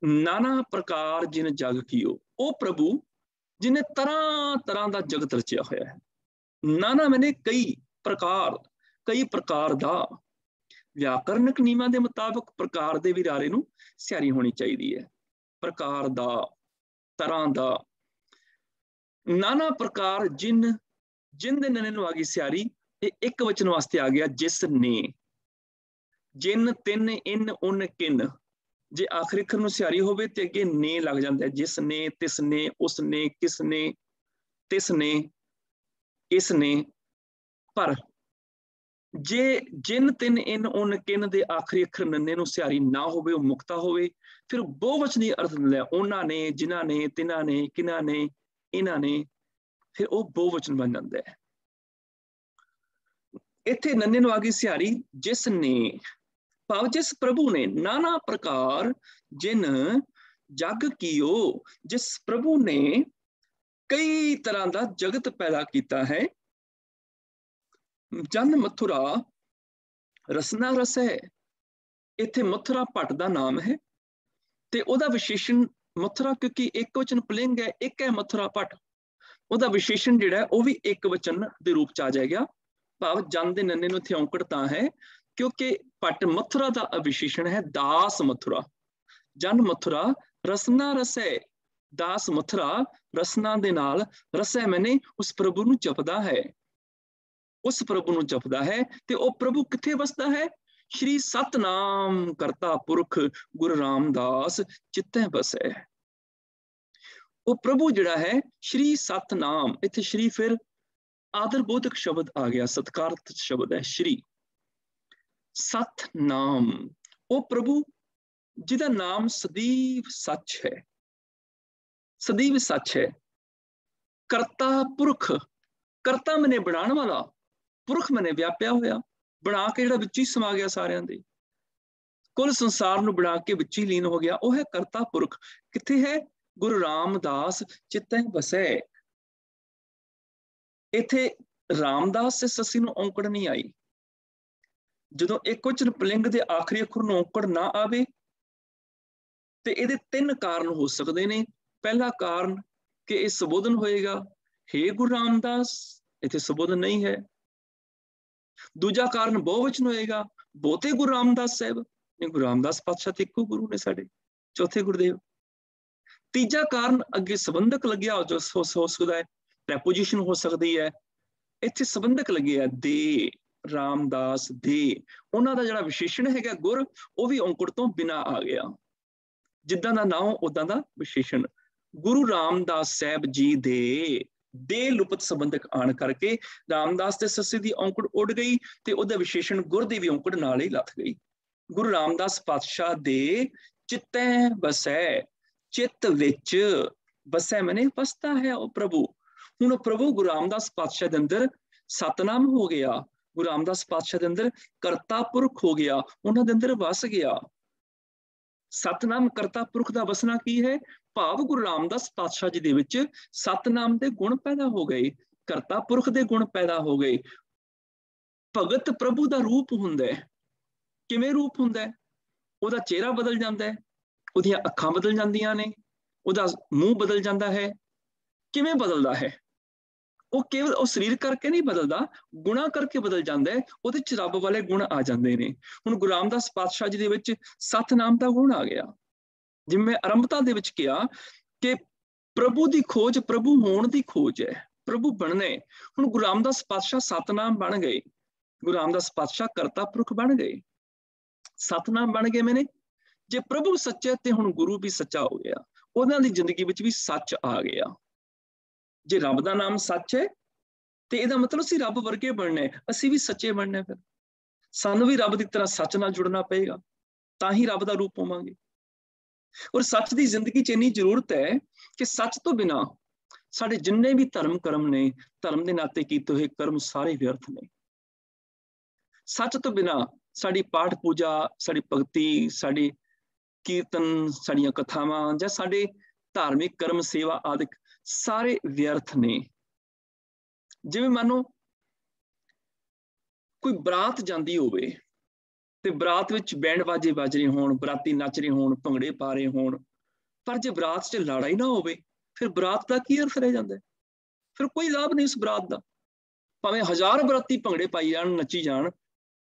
ਨਾਨਾ ਪ੍ਰਕਾਰ ਜਿਨ ਜਗ ਕੀਓ, ਉਹ ਪ੍ਰਭੂ ਜਿਹਨੇ ਤਰ੍ਹਾਂ ਤਰ੍ਹਾਂ ਦਾ ਜਗਤ ਰਚਿਆ ਹੋਇਆ ਹੈ। ਨਾਨਾ ਮੈਨੇ ਕਈ ਪ੍ਰਕਾਰ, ਕਈ ਪ੍ਰਕਾਰ ਦਾ। ਵਿਆਕਰਨਕ ਨਿਯਮਾਂ ਦੇ ਮੁਤਾਬਕ ਪ੍ਰਕਾਰ ਦੇ ਵੀ ਰਾਰੇ ਨੂੰ ਸਿਹਾਰੀ ਹੋਣੀ ਚਾਹੀਦੀ ਹੈ। ਪ੍ਰਕਾਰ ਦਾ, ਤਰ੍ਹਾਂ ਦਾ। ਨਾਨਾ ਪ੍ਰਕਾਰ ਜਿਨ, ਜਿਨ ਦੇ ਨਨੇ ਨੂੰ ਆ ਗਈ ਸਿਹਾਰੀ, ਇਹ ਇੱਕ ਵਚਨ ਵਾਸਤੇ ਆ ਗਿਆ ਜਿਸ ਨੇ। ਜਿਨ, ਤਿੰਨ, ਇਨ, ਉਨ, ਕਿਨ। ਜੇ ਆਖਰੀ ਅੱਖਰ ਨੂੰ ਸਿਹਾਰੀ ਹੋਵੇ ਤੇ ਅੱਗੇ ਨੇ ਲੱਗ ਜਾਂਦਾ ਹੈ। ਜਿਸ ਨੇ, ਤਿਸ ਨੇ, ਉਸ ਨੇ, ਕਿਸ ਨੇ, ਤਿਸ ਨੇ, ਇਸ ਨੇ। ਪਰ ਜੇ ਜਿਨ, ਤਿੰਨ, ਇਨ, ਉਨ, ਕਿਨ ਦੇ ਆਖਰੀ ਅੱਖਰ ਨੰਨੇ ਨੂੰ ਸਿਹਾਰੀ ਨਾ ਹੋਵੇ, ਉਹ ਮੁਕਤਾ ਹੋਵੇ, ਫਿਰ ਬਹੁਵਚਨੀ ਅਰਥ ਦਿੰਦਾ। ਉਹਨਾਂ ਨੇ, ਜਿਨ੍ਹਾਂ ਨੇ, ਤਿਨਾਂ ਨੇ, ਕਿਨਾਂ ਨੇ, ਇਹਨਾਂ ਨੇ, ਫਿਰ ਉਹ ਬਹੁਵਚਨ ਬਣ ਜਾਂਦਾ ਹੈ। ਇੱਥੇ ਨੰਨੇ ਨੂੰ ਆ ਗਈ ਸਿਹਾਰੀ ਜਿਸ ਨੇ ਭਾਵ ਜਿਸ ਪ੍ਰਭੂ ਨੇ। ਨਾਨਾ ਪ੍ਰਕਾਰ ਜਿਨ ਜਗ ਕੀਓ, ਜਿਸ ਪ੍ਰਭੂ ਨੇ ਕਈ ਤਰ੍ਹਾਂ ਦਾ ਜਗਤ ਪੈਦਾ ਕੀਤਾ ਹੈ। ਜਨ ਮਥੁਰਾ ਰਸਨਾ ਰਸ ਹੈ। ਇੱਥੇ ਮਥੁਰਾ ਭੱਟ ਦਾ ਨਾਮ ਹੈ ਤੇ ਉਹਦਾ ਵਿਸ਼ੇਸ਼ਣ ਮਥੁਰਾ, ਕਿਉਂਕਿ ਇੱਕ ਵਚਨ ਪੁਲਿੰਗ ਹੈ, ਇੱਕ ਹੈ ਮਥੁਰਾ ਭੱਟ, ਉਹਦਾ ਵਿਸ਼ੇਸ਼ਣ ਜਿਹੜਾ ਉਹ ਵੀ ਇੱਕ ਵਚਨ ਦੇ ਰੂਪ ਚ ਆ ਜਾਏਗਾ। ਭਾਵ ਜਨ ਦੇ ਨੰਨੇ ਨੂੰ ਇੱਥੇ ਔਂਕੜ ਤਾਂ ਹੈ ਕਿਉਂਕਿ ਭੱਟ ਮਥੁਰਾ ਦਾ ਵਿਸ਼ੇਸ਼ਣ ਹੈ ਦਾਸ ਮਥੁਰਾ। ਜਨ ਮਥੁਰਾ ਰਸਨਾ ਰਸੈ, ਦਾਸ ਮਥੁਰਾ ਰਸਨਾ ਦੇ ਨਾਲ, ਰਸੈ ਮੈਨੇ ਉਸ ਪ੍ਰਭੂ ਨੂੰ ਜਪਦਾ ਹੈ, ਉਸ ਪ੍ਰਭੂ ਨੂੰ ਜਪਦਾ ਹੈ। ਤੇ ਉਹ ਪ੍ਰਭੂ ਕਿੱਥੇ ਵਸਦਾ ਹੈ? ਸ਼੍ਰੀ ਸਤਨਾਮ ਕਰਤਾ ਪੁਰਖ ਗੁਰੂ ਰਾਮਦਾਸ ਚਿੱਤੈ ਬਸੈ। ਉਹ ਪ੍ਰਭੂ ਜਿਹੜਾ ਹੈ ਸ਼੍ਰੀ ਸਤਨਾਮ, ਇੱਥੇ ਸ਼੍ਰੀ ਫਿਰ आदरबोधक शब्द आ गया, सत्कारत शब्द है श्री। सतनाम, वो प्रभु जिहदा नाम सदैव सच है, सदैव सच है। करता पुरख, करता मैंने बनाने वाला, पुरख मैंने व्यापिया होया, बना के जिहड़ा विच ही समा गया सारियां दे, कुल संसार नूं बना के विच ही लीन हो गया, वो है करता पुरख। किथे है? गुरु रामदास चित्तै बसै। इथे रामदास से ससी नूं औंकड़ नहीं आई। जदों एक वचन पुलिंग दे आखिरी अखर नूं औंकड़ ना आवे ते इहदे तीन कारण हो सकते ने। पहला कारण कि यह संबोधन होएगा, हे गुरु रामदास, इथे संबोधन नहीं है। दूजा कारण बहुवचन होएगा, बहुते गुरु रामदास साहब, गुरु रामदास पातशाह ते इक्को गुरु ने साडे, चौथे गुरुदेव। तीजा कारण अगे संबंधक लग्या हो सकता है, प्रैपोजिशन हो सकती है। इत्थे संबंधक लगे है दे, रामदास दे, उन्हां दा जिहड़ा विशेषण है गुर, वो भी औंकड़ तो बिना आ गया। जिद्दां दा नाम उदां दा विशेषण। गुरु रामदास साहब जी दे लुपत संबंधक आण करके रामदास ते सस्से दी औंकड़ उड़ गई ते उहदा विशेषण गुर दी भी औंकड़ नाल ही लथ गई। गुरु रामदास पातशाह दे चित्तै बसै, चित्त विच बसै मैंने बसता है वो प्रभु। हुण प्रभु गुरु रामदास पातशाह दे अंदर सतनाम हो गया, गुरु रामदास पातशाह दे अंदर करता पुरख हो गया, उन्हां दे अंदर वस गया। सतनाम करता पुरख दा वसना की है? भाव गुरु रामदास पातशाह जी दे विच सतनाम दे गुण पैदा हो गए, करता पुरख दे गुण पैदा हो गए। भगत प्रभु दा रूप हुंदा है। किवें रूप हुंदा है? उहदा चेहरा बदल जाता है, उहदियां अखां बदल जांदियां ने, उहदा मूँह बदल जाता है। किवें बदलदा है? वो केवल वो शरीर करके नहीं बदलता, गुणा करके बदल जाता है, उहदे च रब वाले गुण आ जाते हैं। हुण गुरु रामदास पातशाह जी दे विच सतनाम का गुण आ गया। जिवें मैं आरंभता दे विच कहा कि प्रभु की खोज प्रभु होण की खोज है, प्रभु बनने। हुण गुरु रामदास पातशाह सतनाम बन गए, गुरु रामदास पातशाह करता पुरख बन गए, सतनाम बन गए। मैंने जे प्रभु सच्चा ते हुण गुरु भी सच्चा हो गया, उन्हां दी जिंदगी विच भी सच आ गया। जे रब दा नाम सच है तो यह मतलब असीं रब वर्गे बनना है, असीं भी सच्चे बनना है। फिर सानू भी रब की तरह सच नाल जुड़ना पेगा, तां ही रब दा रूप होवांगे। और सच की जिंदगी च इन्नी जरूरत है कि सच तो बिना साडे जिन्ने भी धर्म कर्म ने, धर्म के नाते कीते हुए कर्म सारे व्यर्थ ने। सच तो बिना साडी पाठ पूजा, साडी भगती, साडी कीर्तन, साड़ियां कथावां जां साडे धार्मिक कर्म सेवा आदि सारे व्यर्थ ने। जिवें मानो कोई बरात जांदी होवे ते बरात विच बैंड बाजे बज रहे होण, बराती नच रहे होण, भंगड़े पा रहे होण, पर जे बरात च लाड़ा ही ना होवे फिर बरात का की अर्थ रह जांदा है? फिर कोई लाभ नहीं उस बरात का। भावें 1000 बराती भंगड़े पाई जाण, नची जाण,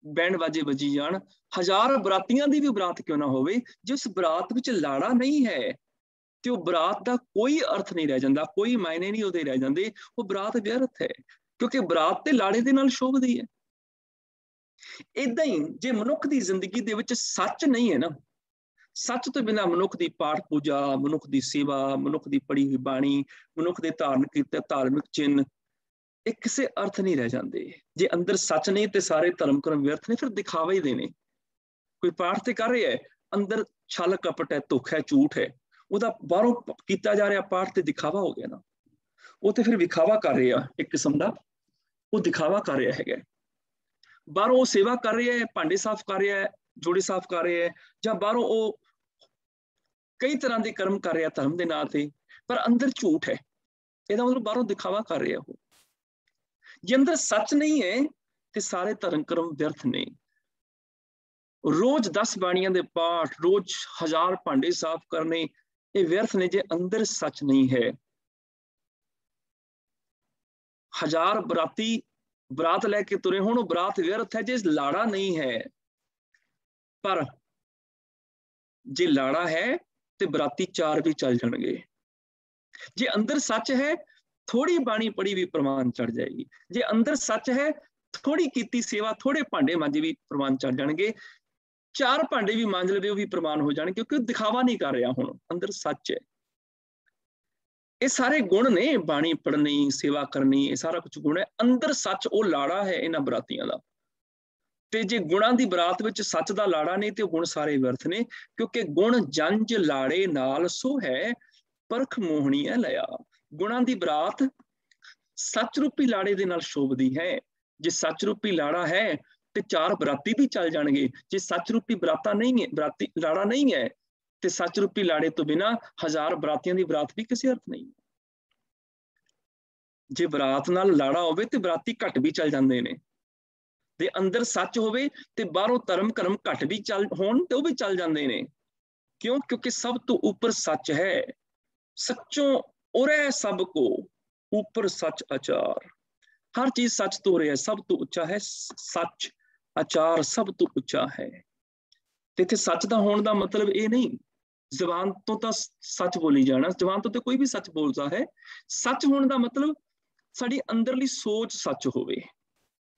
बैंड बाजे बजी जाण, 1000 बरातियां दी भी बरात क्यों ना होवे, जे उस बरात विच लाड़ा नहीं है तो बरात का कोई अर्थ नहीं रह जाता, कोई मायने नहीं उहदे रह जाते, वो बरात व्यर्थ है। क्योंकि बरात ते लाड़े दे नाल शोभदी है। इदां ही जे मनुख की जिंदगी दे विच सच नहीं है ना, सच तो बिना मनुख की पाठ पूजा, मनुख की सेवा, मनुख की पढ़ी हुई बाणी, मनुख के धारण कीते धार्मिक चिन्ह एक किसी अर्थ नहीं रह जाते। जे अंदर सच नहीं तो सारे धर्म कर्म व्यर्थ ने, फिर दिखावे ही देने। कोई पाठ तो कर रहा है, अंदर छल कपट है, धोखा है, झूठ है, ਉਹਦਾ ਬਾਹਰੋਂ ਕੀਤਾ ਜਾ ਰਿਹਾ ਪਾਠ ਤੇ ਦਿਖਾਵਾ ਹੋ ਗਿਆ ਨਾ, ਉਹ ਤੇ ਫਿਰ ਵਿਖਾਵਾ ਕਰ ਰਿਹਾ ਇੱਕ ਕਿਸਮ ਦਾ, ਉਹ ਦਿਖਾਵਾ ਕਰ ਰਿਹਾ ਹੈਗਾ। ਬਾਹਰੋਂ ਉਹ ਸੇਵਾ ਕਰ ਰਿਹਾ ਹੈ, ਭਾਂਡੇ ਸਾਫ਼ ਕਰ ਰਿਹਾ ਹੈ, ਜੋੜੇ ਸਾਫ਼ ਕਰ ਰਿਹਾ ਹੈ, ਜਾਂ ਬਾਹਰੋਂ ਉਹ ਕਈ ਤਰ੍ਹਾਂ ਦੇ ਕਰਮ ਕਰ ਰਿਹਾ ਧਰਮ ਦੇ ਨਾਂ ਤੇ, ਪਰ ਅੰਦਰ ਝੂਠ ਹੈ। ਇਹਦਾ ਮਤਲਬ ਬਾਹਰੋਂ ਦਿਖਾਵਾ ਕਰ ਰਿਹਾ ਉਹ। ਜੇ ਅੰਦਰ ਸੱਚ ਨਹੀਂ ਹੈ ਤੇ ਸਾਰੇ ਧਰਮ ਕਰਮ ਵਿਅਰਥ ਨੇ। रोज 10 बाणियां दे पाठ, रोज 1000 भांडे साफ करने, ये व्यर्थ ने जे अंदर सच नहीं है। 1000 बराती बरात लैके तुरे होण, बरात व्यर्थ है जे लाड़ा नहीं है। पर जे लाड़ा है तो बराती 4 भी चल जाएंगे। जे अंदर सच है, थोड़ी बाणी पढ़ी भी प्रमाण चढ़ जाएगी। जे अंदर सच है, थोड़ी कीती सेवा, थोड़े भांडे मांजे भी प्रमाण चढ़ जाएंगे। 4 भांडे भी मांज लवे भी प्रमाण हो जाने, क्योंकि दिखावा नहीं कर रहा, हुण अंदर सच है। ये सारे गुण ने, बाणी पढ़नी, सेवा करनी, ये सारा कुछ गुण है। अंदर सच वो लाड़ा है इन्हां बरातियां दा। ते जे गुणां दी बरात विच सच दा लाड़ा नहीं ते गुण सारे व्यर्थ ने, क्योंकि गुण जंज लाड़े नाल सो है परख मोहनी है लया। गुणां दी बरात सच रूपी लाड़े दे नाल शोभदी है। जे सच रूपी लाड़ा है ते चार बराती भी चल जाणगे। जे सच रूपी बराता नहीं है, बराती लाड़ा नहीं है, ते सच रूपी लाड़े तो बिना हजार बरातियां दी बरात भी किसी अर्थ नहीं। जे बरात नाल लाड़ा होवे ते बराती घट भी चल जांदे ने, ते अंदर सच होवे ते बाहरों धर्म कर्म घट भी चल होण ते वो भी चल जांदे ने। क्यों? क्योंकि सब तो ऊपर सच है। सच्चों उरै सब को ऊपर सच आचार। हर चीज सच तो रहा है, सब तो उच्चा है सच। आचार सब तो उच्चा है। ते इत्थे सच दा होण दा मतलब ये नहीं जबान तो सच बोली जाना, जबान तो कोई भी सच बोलता है। सच होने का मतलब साड़ी अंदरली सोच सच होवे,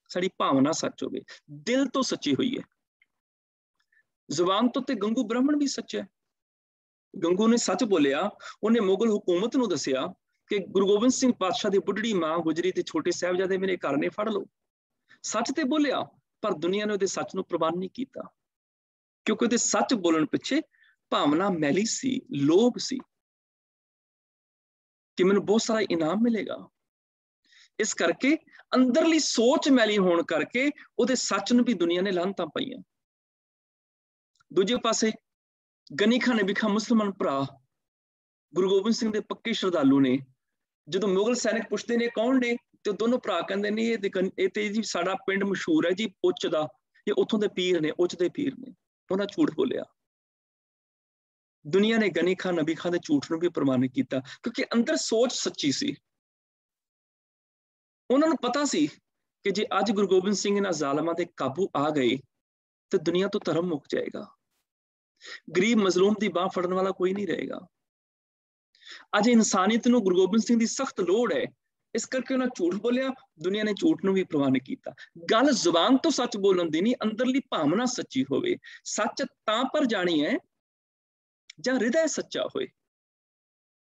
साड़ी भावना सच होवे, दिल तो सच्ची हुई है। जबान तो ते गंगू ब्राह्मण भी सच है। गंगू ने सच बोलिया, उन्हें मुगल हुकूमत नूं दसिया कि गुरु गोबिंद सिंह पातशाह की बुढ़ड़ी मां गुजरी ते छोटे साहिबजादे मेरे घर ने फड़ लो। सच ते बोलिया, पर दुनिया ने उहदे सच नूं प्रवान नहीं कीता, क्योंकि उहदे सच बोलण पिछे भावना मैली सी, लोभ सी कि मैनूं बहुत सारा इनाम मिलेगा। इस करके अंदरली सोच मैली होण करके उहदे सच नूं भी दुनिया ने लानतां पाईआं। दूजे पासे गनी खां नबी खां मुसलमान भरा गुरु गोबिंद सिंह दे पक्के श्रद्धालु ने। जदों मुगल सैनिक पुछदे ने कौन ने, ते दोनों भरा कहंदे ने ये ते जी साडा पिंड मशहूर है जी उच्च दा, ये उत्थों दे पीर ने, उच्च दे पीर ने। उन्हां झूठ बोलिया। दुनिया ने गनी खां नबी खां दे झूठ नूं भी प्रमाणित किया, क्योंकि अंदर सोच सच्ची सी। उन्होंने पता सी कि जे अज गुरु गोबिंद सिंह इन्हां जालमां दे काबू आ गए तो दुनिया तो धर्म मुक जाएगा, गरीब मजलूम की बांह फड़न वाला कोई नहीं रहेगा। अज इंसानियत नूं गुरु गोबिंद सिंह की सख्त लोड़ है, इस करके उन्हें झूठ बोलिया, दुनिया ने झूठ नूं भी प्रवान किया। गल जुबान तो सच बोलन दी नहीं, अंदरली भावना सच्ची होवे। सच तां पर जानी है जां हृदय सच्चा होए।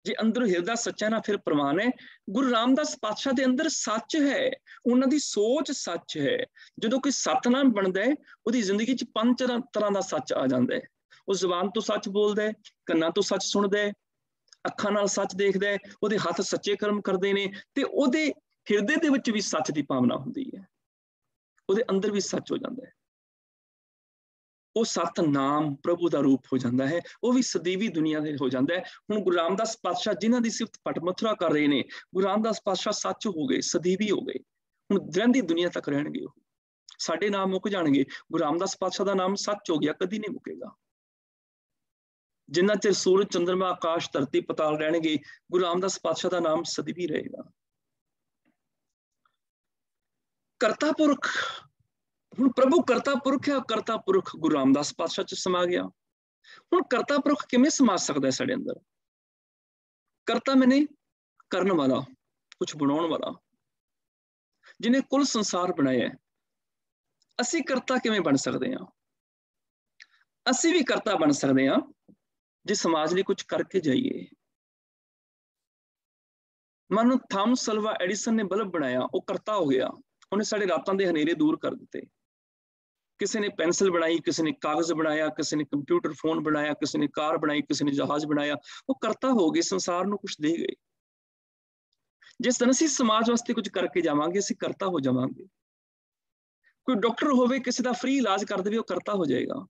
जे अंदर हिरदा सच्चा ना फिर प्रमाण है। गुरु रामदास पातशाह दे अंदर सच है, उन्हां दी सोच सच है। जदों कोई सतनाम बनदा है, उहदी जिंदगी च 5 तरह दा सच आ जांदा है। वो जुबान तो सच बोलदा है, कन्नां तो सच सुणदा है, अखां नाल सच देखदा है, उहदे हत्थ सच्चे कर्म करदे ने, ते उहदे हिरदे दे विच भी सच दी भावना हुंदी है, उहदे अंदर भी सच हो जांदा है। वो सतनाम प्रभु का रूप हो जाता है, वो भी सदैवी दुनिया में हो जाता है। हुण गुरु रामदास पातशाह जिन्हां दी सिफत पट मथुरा कर रहे हैं, गुरु रामदास पातशाह सच हो गए, सदैवी हो गए, हुण रहंदी दुनिया तक रहणगे। साडे नाम मुक जाणगे, गुरु रामदास पातशाह का नाम सच हो गया, कदी नहीं मुकेगा। जिन्ना चिर सूरज चंद्रमा आकाश धरती पताल रहणगे, गुरु रामदास पातशाह का नाम सदैवी रहेगा। करता पुरख, हुण प्रभु करता पुरख है, करता पुरख गुरु रामदास पातशाह च समा गया। हुण करता पुरख किवें समा सकदा है साडे अंदर? करता मैंने करन वाला, कुछ बनाउण वाला, जिन्हें कुल संसार बनाया है। असीं करता किवें बन सकदे हां? असीं भी करता बन सकदे हां जे समाज लई कुछ करके जाइए। मानो थॉमस अल्वा एडिसन ने बल्ब बनाया, वो करता हो गया, उन्हें साडे रातां दे हनेरे दूर कर दिते। किसी ने पेंसिल बनाई, किसी ने कागज बनाया, किसी ने कंप्यूटर फोन बनाया, किसी ने कार बनाई, किसी ने जहाज बनाया, वो करता हो गए, संसार नूं कुछ दे गए। जिस दिन असीं समाज वास्ते कुछ करके जावांगे, असीं करता हो जावांगे। कोई डॉक्टर होवे, किसी का फ्री इलाज कर देवे, वो करता हो जाएगा।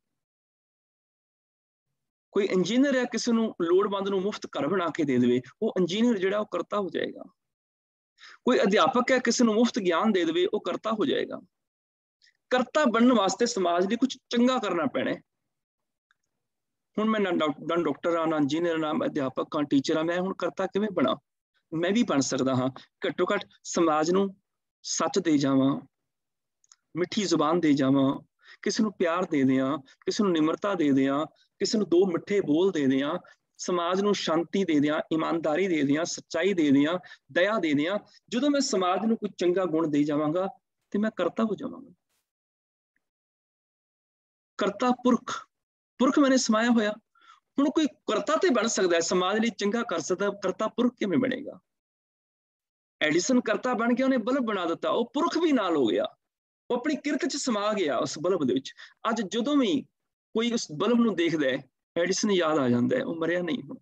कोई इंजीनियर है, किसी नूं लोड़वंद नूं मुफ्त घर बना के दे देवे, वो इंजीनियर जिहड़ा वो करता हो जाएगा। कोई अध्यापक है, किसी नूं मुफ्त ज्ञान दे देवे, वो करता हो जाएगा। करता बनने वास्ते समाज लिए कुछ चंगा करना पैना है। हुण मैं ना डॉक्टर हाँ, ना इंजीनियर, ना अध्यापक हाँ, टीचर हाँ, मैं हुण करता किवें बना? मैं भी बन सकदा हाँ। घट्टो घट समाज नूं सच दे जावां, मिठी जुबान दे जावां, किसी नूं प्यार दे दियां, किसी नूं निमरता दे दियां, किसी नूं 2 मिठे बोल दे दियां, समाज नूं शांति दे दियां, ईमानदारी दे दियां, सच्चाई दे दियां, दया दे दियां। जदों मैं समाज नूं कोई चंगा गुण दे जावांगा ते मैं करता हो जावांगा। करता पुरख, पुरख मैंने समाया होया। ਹੁਣ कोई करता तो बन सकता है, समाज लिए चंगा कर सकता, करता पुरख किवें बनेगा? एडिसन करता बन गया, उन्हें बल्ब बना दिता, वो पुरख भी नाल हो गया, वो अपनी किरत च समा गया उस बल्ब दे विच। अज जदों भी कोई उस बल्ब नूं देखदा है, एडिसन याद आ जाता है, वो मरिया नहीं, हुण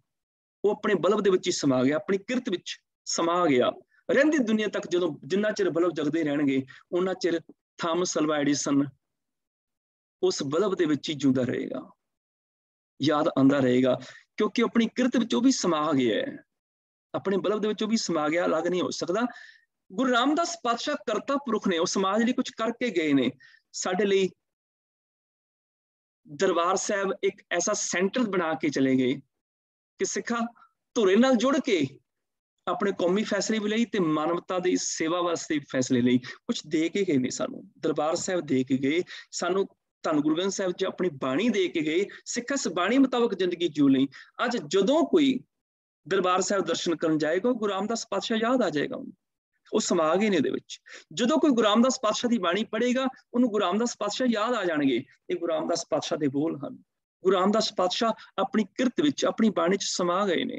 वो अपने बल्ब दे विच ही समा गया, अपनी किरत विच समा गया। रहिंदी दुनिया तक जदों जिन्ना चिर बल्ब जगदे रहणगे उन्ना चिर थॉमस अल्वा एडिसन उस बल्ब दे विच ही जिउंदा रहेगा, याद आंदा रहेगा, क्योंकि अपनी किरत विच भी समा गया है, अपने बल्ब दे विच भी समा गया, अलग नहीं हो सकता। गुरु रामदास पातशाह करता पुरख ने, उस समाज लिए कुछ करके गए ने, साडे लिए दरबार साहब एक ऐसा सेंटर बना के चले गए कि सिखा धुरे नाल जुड़ के अपने कौमी फैसले भी लई ते मानवता दी सेवा वास्ते फैसले लई कुछ दे के गए ने। सानू दरबार साहब दे के गए, सानू धन गुरु ग्रंथ साहब जी अपनी बाणी दे के गए, सिख इस बाणी मुताबक जिंदगी जीव लई। अज जदों कोई दरबार साहब दर्शन करन जाएगा, गुरु रामदास पातशाह याद आ जाएगा, वो समा गए ने दे विच। जदों कोई गुरु रामदास पातशाह दी बाणी पढ़ेगा, उन्होंने गुरु रामदास पातशाह याद आ जाणगे, ये गुरु रामदास पातशाह दे बोल हन। गुरु रामदास पातशाह अपनी किरत विच अपनी बाणी च समा गए ने,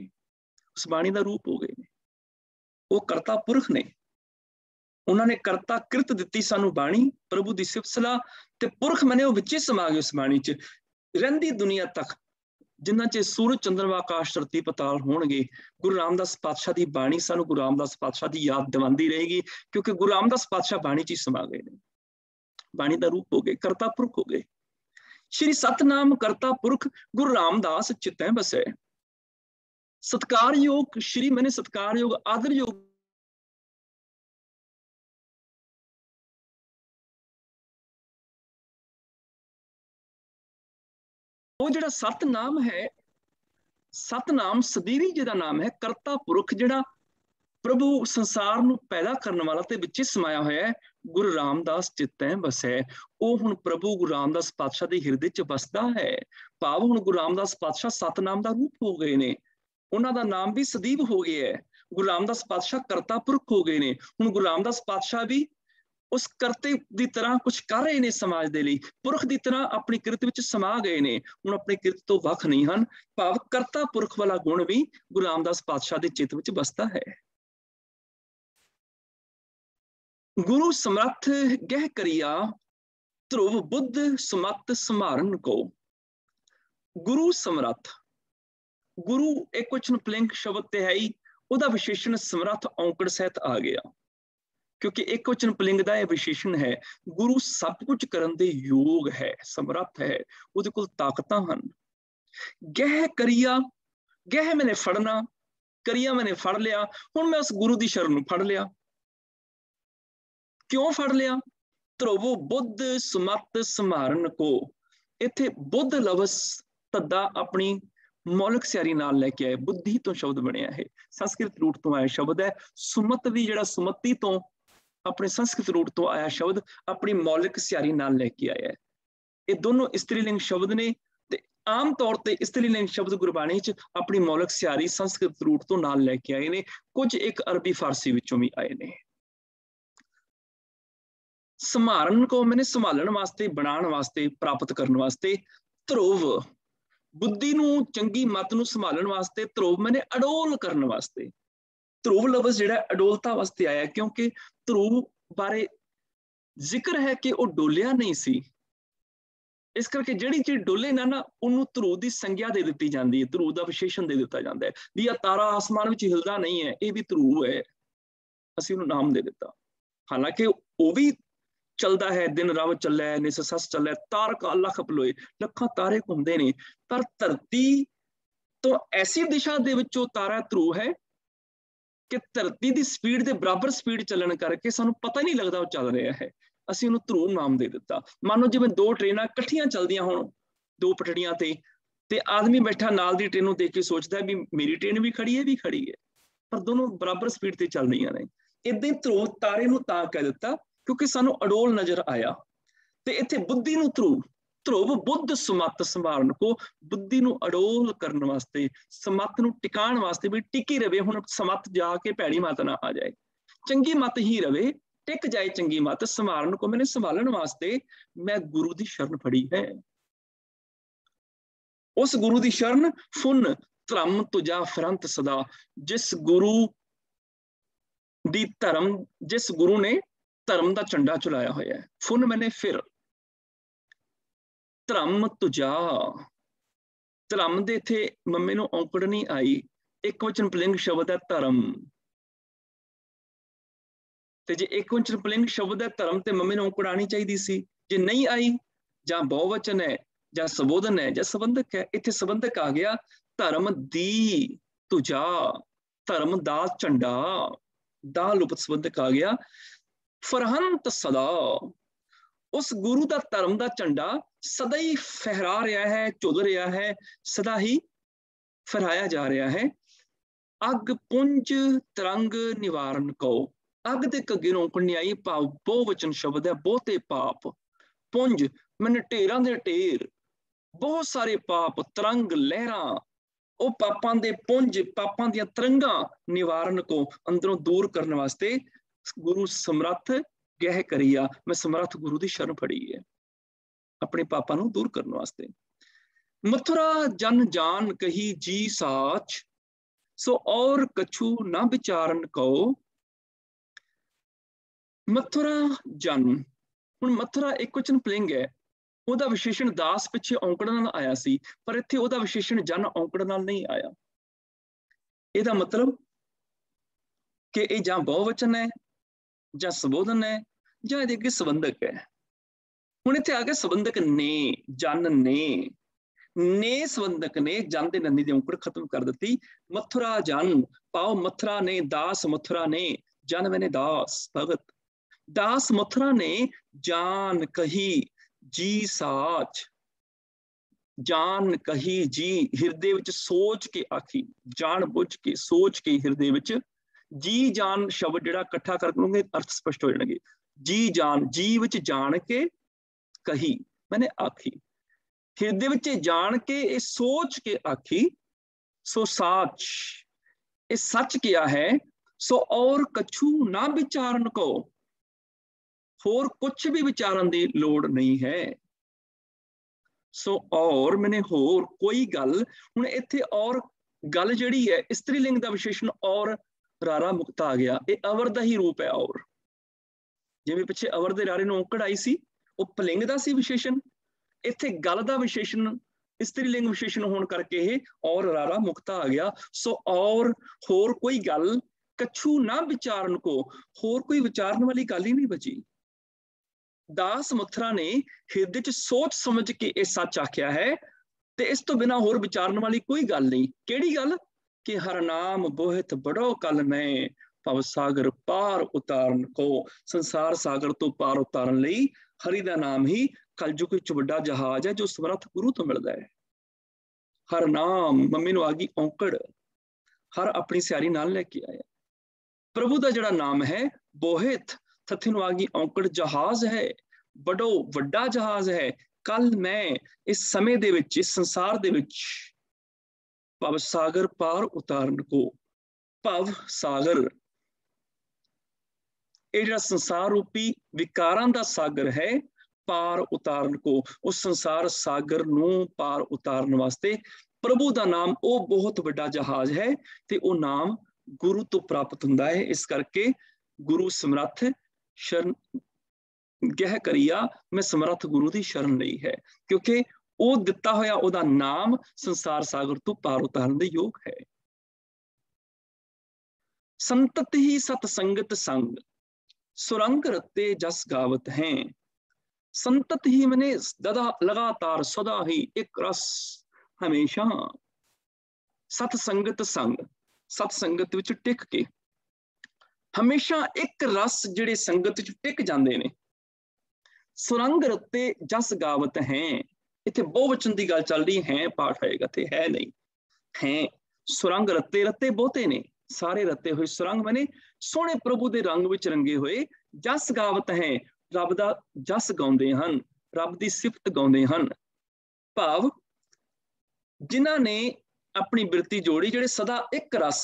उस बाणी दा रूप हो गए ने, वो करता पुरख ने, उन्होंने करता किरत दिती सानू बाणी, प्रभु दी सिफत सलाह ते पुरख मने वो विचे समा गए उस बाणी च। रहिंदी दुनिया तक जिन्ना चे सूरज चंद्रमा आकाश धरती पताल होणगे, गुरु रामदास पातशाह दी बाणी सानू गुरु रामदास पातशाह दी याद दिवांदी रहेगी, क्योंकि गुरु रामदास पातशाह बाणी च ही समा गए ने, बाणी दा रूप हो गए, करता पुरख हो गए। श्री सतनाम करता पुरख गुरु रामदास चितै बसै। सत्कारयोग श्री मैंने सत्कारयोग आदरयोग वो जिहड़ा सतनाम है, सतनाम सदीवी जिहदा नाम है, करता पुरख जिहड़ा प्रभु संसार नूं पैदा करने वाला ते विच समाया होया है, गुरु रामदास चित्तै बसै। वो हुण प्रभु गुरु रामदास पातशाह दे हिरदे च बसदा है। भाव हुण गुरु रामदास पातशाह सतनाम दा रूप हो गए ने, उन्हां दा नाम भी सदीव हो गया है। गुरु रामदास पातशाह करता पुरख हो गए ने। हुण गुरु रामदास पातशाह भी उस करते की तरह कुछ कर रहे ने समाज दे लई, पुरख की तरह अपनी किरत विच समा गए ने, हुण अपनी किरत तो वख नहीं हन। भाव करता पुरख वाला गुण भी गुरु रामदास पातशाह दे चित्त विच बसदा है। गुरु समर्थ गह करिया ध्रुव बुद्ध सुमत समारन को। गुरु समर्थ, गुरु एक क्वेश्चन पुलिंग शब्द ते है ही, उहदा विशेषण समर्थ औंकड़ सहित आ गया, क्योंकि एक क्वेश्चन पुलिंग दा यह विशेषण है। गुरु सब कुछ करन दे योग है, समर्थ है, उहदे कोल ताकतां हन। गह करिया, गह मैंने फड़ना, करिया मैंने फड़ लिया, हुण मैं उस गुरु दी शरण नूं फड़ लिया। क्यों फड़ लिया? ध्रुव बुद्ध सुमत समारन को। इत्थे बुद्ध लवस धद्दा अपनी मौलिक सियारी नाल लैके आए, बुद्धि तो शब्द बनिया है, संस्कृत रूट तो आया शब्द है। सुमत भी जिहड़ा सुमति तो अपने संस्कृत रूट तो आया शब्द अपनी मौलिक सियारी नाल लैके आया है। ये दोनों स्त्रीलिंग शब्द ने, ते आम तौर ते स्त्रीलिंग शब्द गुरबाणी च अपनी मौलिक सियारी संस्कृत रूट तो नाल लैके आए ने, कुछ एक अरबी फारसी विचों भी आए ने। संभारन को मैंने संभालन वास्ते, बनाने वास्ते, प्राप्त करने वास्ते। ध्रुव बुद्धि नूं चंगी मत नूं संभालन वास्ते, ध्रुव मैंने अडोल करने वास्ते। ध्रुव लफ्ज़ जिहड़ा अडोलता वास्ते आया, क्योंकि ध्रुव बारे जिक्र है कि वो डोलिया नहीं सी, इस करके जिहड़ी चीज डोले ना उन्होंने ध्रुव की संज्ञा दे दी जाती है, ध्रुव का विशेषण दे दिता जाता है भी यह तारा आसमान में हिलदा नहीं है, ये भी ध्रुव है, असीं उन्होंने नाम दे दिता। हालांकि वो भी चलता है, दिन रव चलै, निस सस चलै, तार का लख पलोए, लखां तारे घूमते ने, पर धरती तो ऐसी दिशा दे विचों तारा ध्रुव है कि धरती की स्पीड के बराबर स्पीड चलन करके सानू पता ही नहीं लगता वो चल रहा है, असीं उन्होंने ध्रुव नाम दे दिता। मान लो जिवें दो ट्रेनां इकट्ठियां चलदियां होण दो पटड़ियां ते आदमी बैठा नाल दी ट्रेन नूं देख के सोचदा है भी मेरी ट्रेन भी खड़ी है, पर दोनों बराबर स्पीड ते चल रहीआं ने। इदां ही ध्रुव तारे नूं तां कह दिता क्योंकि सानू अडोल नजर आया। ते इत्थे बुद्धि नूं ध्रुव बुद्ध सुमत संभारन को, बुद्धि नूं अडोल करने वास्ते, समत नूं टिकाण वास्ते भी टिकी रवे। हुण समत जाके भैड़ी मत ना आ जाए, चंगी मत ही रवे, टिक जाए चंगी मत। संभारन को मैंने संभालन वास्ते मैं गुरु की शरण फड़ी है। उस गुरु दी शरण फुन धर्म तुझा फिरंत सदा। जिस गुरु दी धर्म, जिस गुरु ने धर्म का झंडा चलाया होया है। फुन मैंने फिर, धर्म तुझा, धर्म दे इत्थे मम्मे नूं औंकड़ नहीं आई, एक वचन पुलिंग शब्द है धर्म। ते जे एक वचन पुलिंग शब्द है धर्म ते मम्मे नूं औंकड़ आनी चाहिए सी। जे नहीं आई, जां बहुवचन है जां संबोधन है जां संबंधक है, इत्थे संबंधक आ गया। धर्म दी तुझा, धर्म दा झंडा, दा लुप्त संबंधक आ गया। फरहंत सदा, उस गुरु का धर्म का झंडा सदा ही फहरा रहा है, झुल रहा है, सदा ही फहराया जा रहा है। अग पुंज तरंग निवारण को, अग दे कगे रोकण नहीं आई, भाव बहुवचन शब्द है, बहुते पाप। पुंज मैंने ढेरां दे ढेर, बहुत सारे पाप, तरंग लहरां, ਉਹ ਪਾਪਾਂ ਦੇ ਪੁੰਜ, ਪਾਪਾਂ ਦੀਆਂ ਤਰੰਗਾਂ ਨਿਵਾਰਨ ਕੋ, ਅੰਦਰੋਂ ਦੂਰ ਕਰਨ ਵਾਸਤੇ ਗੁਰੂ ਸਮਰੱਥ ਗਹਿ ਕਰੀਆ। ਮੈਂ ਸਮਰੱਥ ਗੁਰੂ ਦੀ ਸ਼ਰਨ ਫੜੀ ਹੈ ਆਪਣੇ ਪਾਪਾਂ ਨੂੰ ਦੂਰ ਕਰਨ ਵਾਸਤੇ। ਮਥੁਰਾ ਜਨ ਜਾਨ ਕਹੀ ਜੀ ਸਾਚ, ਸੋ ਔਰ ਕਛੂ ਨਾ ਵਿਚਾਰਨ ਕਉ। ਮਥੁਰਾ ਜਨ, ਹੁਣ ਮਥੁਰਾ ਇੱਕ ਵਚਨ ਪੁਲਿੰਗ ਹੈ, ਉਹਦਾ ਵਿਸ਼ੇਸ਼ਣ ਦਾਸ ਪਿੱਛੇ ਔਂਕੜ ਨਾਲ ਆਇਆ ਸੀ, ਪਰ ਇੱਥੇ ਉਹਦਾ ਵਿਸ਼ੇਸ਼ਣ ਜਨ ਔਂਕੜ ਨਾਲ ਨਹੀਂ ਆਇਆ। ਇਹਦਾ ਮਤਲਬ ਕਿ ਇਹ ਜਾਂ ਬਹੁਵਚਨ ਹੈ ਜਾਂ ਸੰਬੋਧਨ ਹੈ ਜਾਂ ਇਹਦੇ ਅੱਗੇ ਸੰਬੰਧਕ ਹੈ। ਹੁਣ ਇੱਥੇ ਆ ਗਿਆ ਸੰਬੰਧਕ ਨੇ, ਜਨ ਨੇ ਸੰਬੰਧਕ ਨੇ ਜਨ ਦੇ ਨੰਦੀ ਦੀ ਔਂਕੜ ਖਤਮ ਕਰ ਦਿੱਤੀ। ਮਥੁਰਾ ਜਨ ਪਾਓ, ਮਥੁਰਾ ਨੇ, ਦਾਸ ਮਥੁਰਾ ਨੇ, ਜਨ ਮੈਨੇ ਦਾਸ ਭਗਤ। ਦਾਸ ਮਥੁਰਾ ਨੇ ਜਾਨ ਕਹੀ जी साच, जान कही जी, हिरदे विच सोच के आखी, जान बुझ के सोच के हिरदे विच। जी जान शब्द जिहड़ा इकट्ठा कर दूंगे अर्थ स्पष्ट हो जाएंगे। जी जान, जी विच जान के, कही मैंने आखी, हिरदे विच जान के, ये सोच के आखी। सो साच, ये सच किया है। सो और कछु ना विचारन को, होर कुछ भी विचारन की लोड़ नहीं है। सो और मैंने होर कोई गल, हुण इत्थे और गल जिहड़ी है, स्त्रीलिंग का विशेषण और रारा मुक्ता आ गया, ये अवर का ही रूप है। और जिवें पिछे अवर दे रारे नूं औंकड़ आई सी, वो पुलिंग का सी विशेषण, इत्थे गल का विशेषण स्त्रीलिंग विशेषण होने करके ये और रारा मुक्ता आ गया। सो और होर कोई गल कछु ना विचारन को, होर कोई विचारन वाली गल ही नहीं बची। दास मथुरा ने हिरदे च सोच समझ के ये सच आख्या है, ते इस तो बिना होर विचारन वाली कोई गल नहीं। केड़ी गल कि हर नाम बोहित बड़ो कल मैं, भव सागर पार उतारन को। संसार सागर तो पार उतारन लई हरि दा नाम ही कलयुग विच वड्डा जहाज है, जो समर्थ गुरु तो मिलदा है। हर नाम, मम्मी नूं आ गई औंकड़, हर अपनी सियारी नाल लेके आया। प्रभु दा जिहड़ा नाम है बोहित, थथे नूं आ गई औंकड़, जहाज है, बड़ो वड्डा जहाज है। कल मैं इस समय दे विच, इस संसार दे विच भव सागर पार उतारन को। भव सागर, ये जिहड़ा संसार रूपी विकारां दा सागर है, पार उतारन को, उस संसार सागर नूं पार उतारन वास्ते प्रभु दा नाम वो बहुत वड्डा जहाज है, ते वो नाम गुरु तो प्राप्त हुंदा है। इस करके गुरु समर्थ शरण गह करिया, मैं समर्थ गुरु की शरण लई है, क्योंकि वो दिता होया ओदा नाम संसार सागर तो पार उतारन दे योग है। संतत ही सतसंगत संग, सुरंग रत्ते जस गावत हैं। संतत ही मैंने ददा लगातार सदा ही एक रस हमेशा। सतसंगत संग, सतसंगत विच टिक के, हमेशा एक रस जिहड़े संगत च टिक जांदे ने। सुरंग रत्ते जस गावत हैं, इत्थे बहुवचन की गल चल रही है, पाठ आएगा थे है नहीं है। सुरंग रत्ते, रत्ते बहुते ने, सारे रत्ते हुए सुरंग मैंने सोहणे प्रभु दे रंग विच रंगे हुए। जस गावत हैं, रब दा जस गाउंदे हन, रब दी सिफत गाउंदे हन। भाव जिन्हां ने अपनी बिरती जोड़ी, जिहड़े सदा एक रस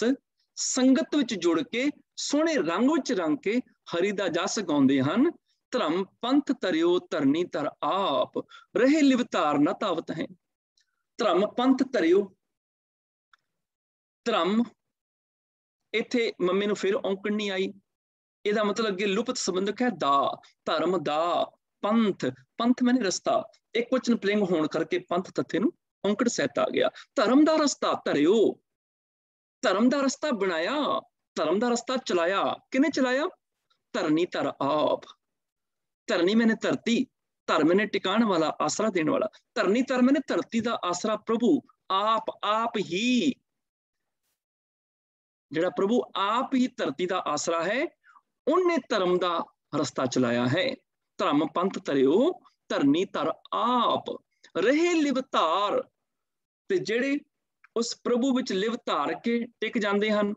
संगत विच जुड़ के सोहणे रंग विच रंग के हरि दा जस गाउंदे हन। धर्म पंथ तरियो धरनी धर आप, रहे लिवतार न तावत है। ਧਰਮ ਪੰਥ ਧਰਿਓ। ਧਰਮ ਇੱਥੇ ਮੰਮੀ ਨੂੰ ਫਿਰ ਔਂਕੜ ਨਹੀਂ ਆਈ, ਇਹਦਾ ਮਤਲਬ ਅੱਗੇ ਲੁਪਤ ਸੰਬੰਧਕ ਹੈ ਦਾ। ਧਰਮ ਦਾ ਪੰਥ, ਪੰਥ ਮੈਨੇ ਰਸਤਾ, ਇੱਕ ਵਚਨ ਪੁਲਿੰਗ ਹੋਣ ਕਰਕੇ ਪੰਥ ਤੱਥੇ ਨੂੰ ਔਂਕੜ ਸਹਿਤ ਆ ਗਿਆ। ਧਰਮ ਦਾ ਰਸਤਾ ਧਰਿਓ, ਧਰਮ ਦਾ ਰਸਤਾ ਬਣਾਇਆ, ਧਰਮ ਦਾ ਰਸਤਾ ਚਲਾਇਆ। ਕਿਹਨੇ ਚਲਾਇਆ? ਧਰਨੀ ਧਰ ਆਪ। ਧਰਨੀ ਮੈਨੇ ਧਰਤੀ, ਧਰ ਮੈਨੇ ਟਿਕਾਣ ਵਾਲਾ, ਆਸਰਾ ਦੇਣ ਵਾਲਾ। ਧਰਨੀ ਧਰ ਮੈਨੇ ਧਰਤੀ ਦਾ ਆਸਰਾ ਪ੍ਰਭੂ ਆਪ, ਆਪ ਹੀ, ਜਿਹੜਾ ਪ੍ਰਭੂ ਆਪ ਹੀ ਧਰਤੀ ਦਾ ਆਸਰਾ ਹੈ, ਉਹਨੇ ਧਰਮ ਦਾ ਰਸਤਾ ਚਲਾਇਆ ਹੈ। ਧਰਮ ਪੰਥ ਧਰਿਓ, ਧਰਨੀ ਧਰ ਆਪ। ਰਹੇ ਲਿਵਤਾਰ, ਤੇ ਜਿਹੜੇ ਉਸ ਪ੍ਰਭੂ ਵਿੱਚ ਲਿਵ ਧਾਰ ਕੇ ਟਿਕ ਜਾਂਦੇ ਹਨ,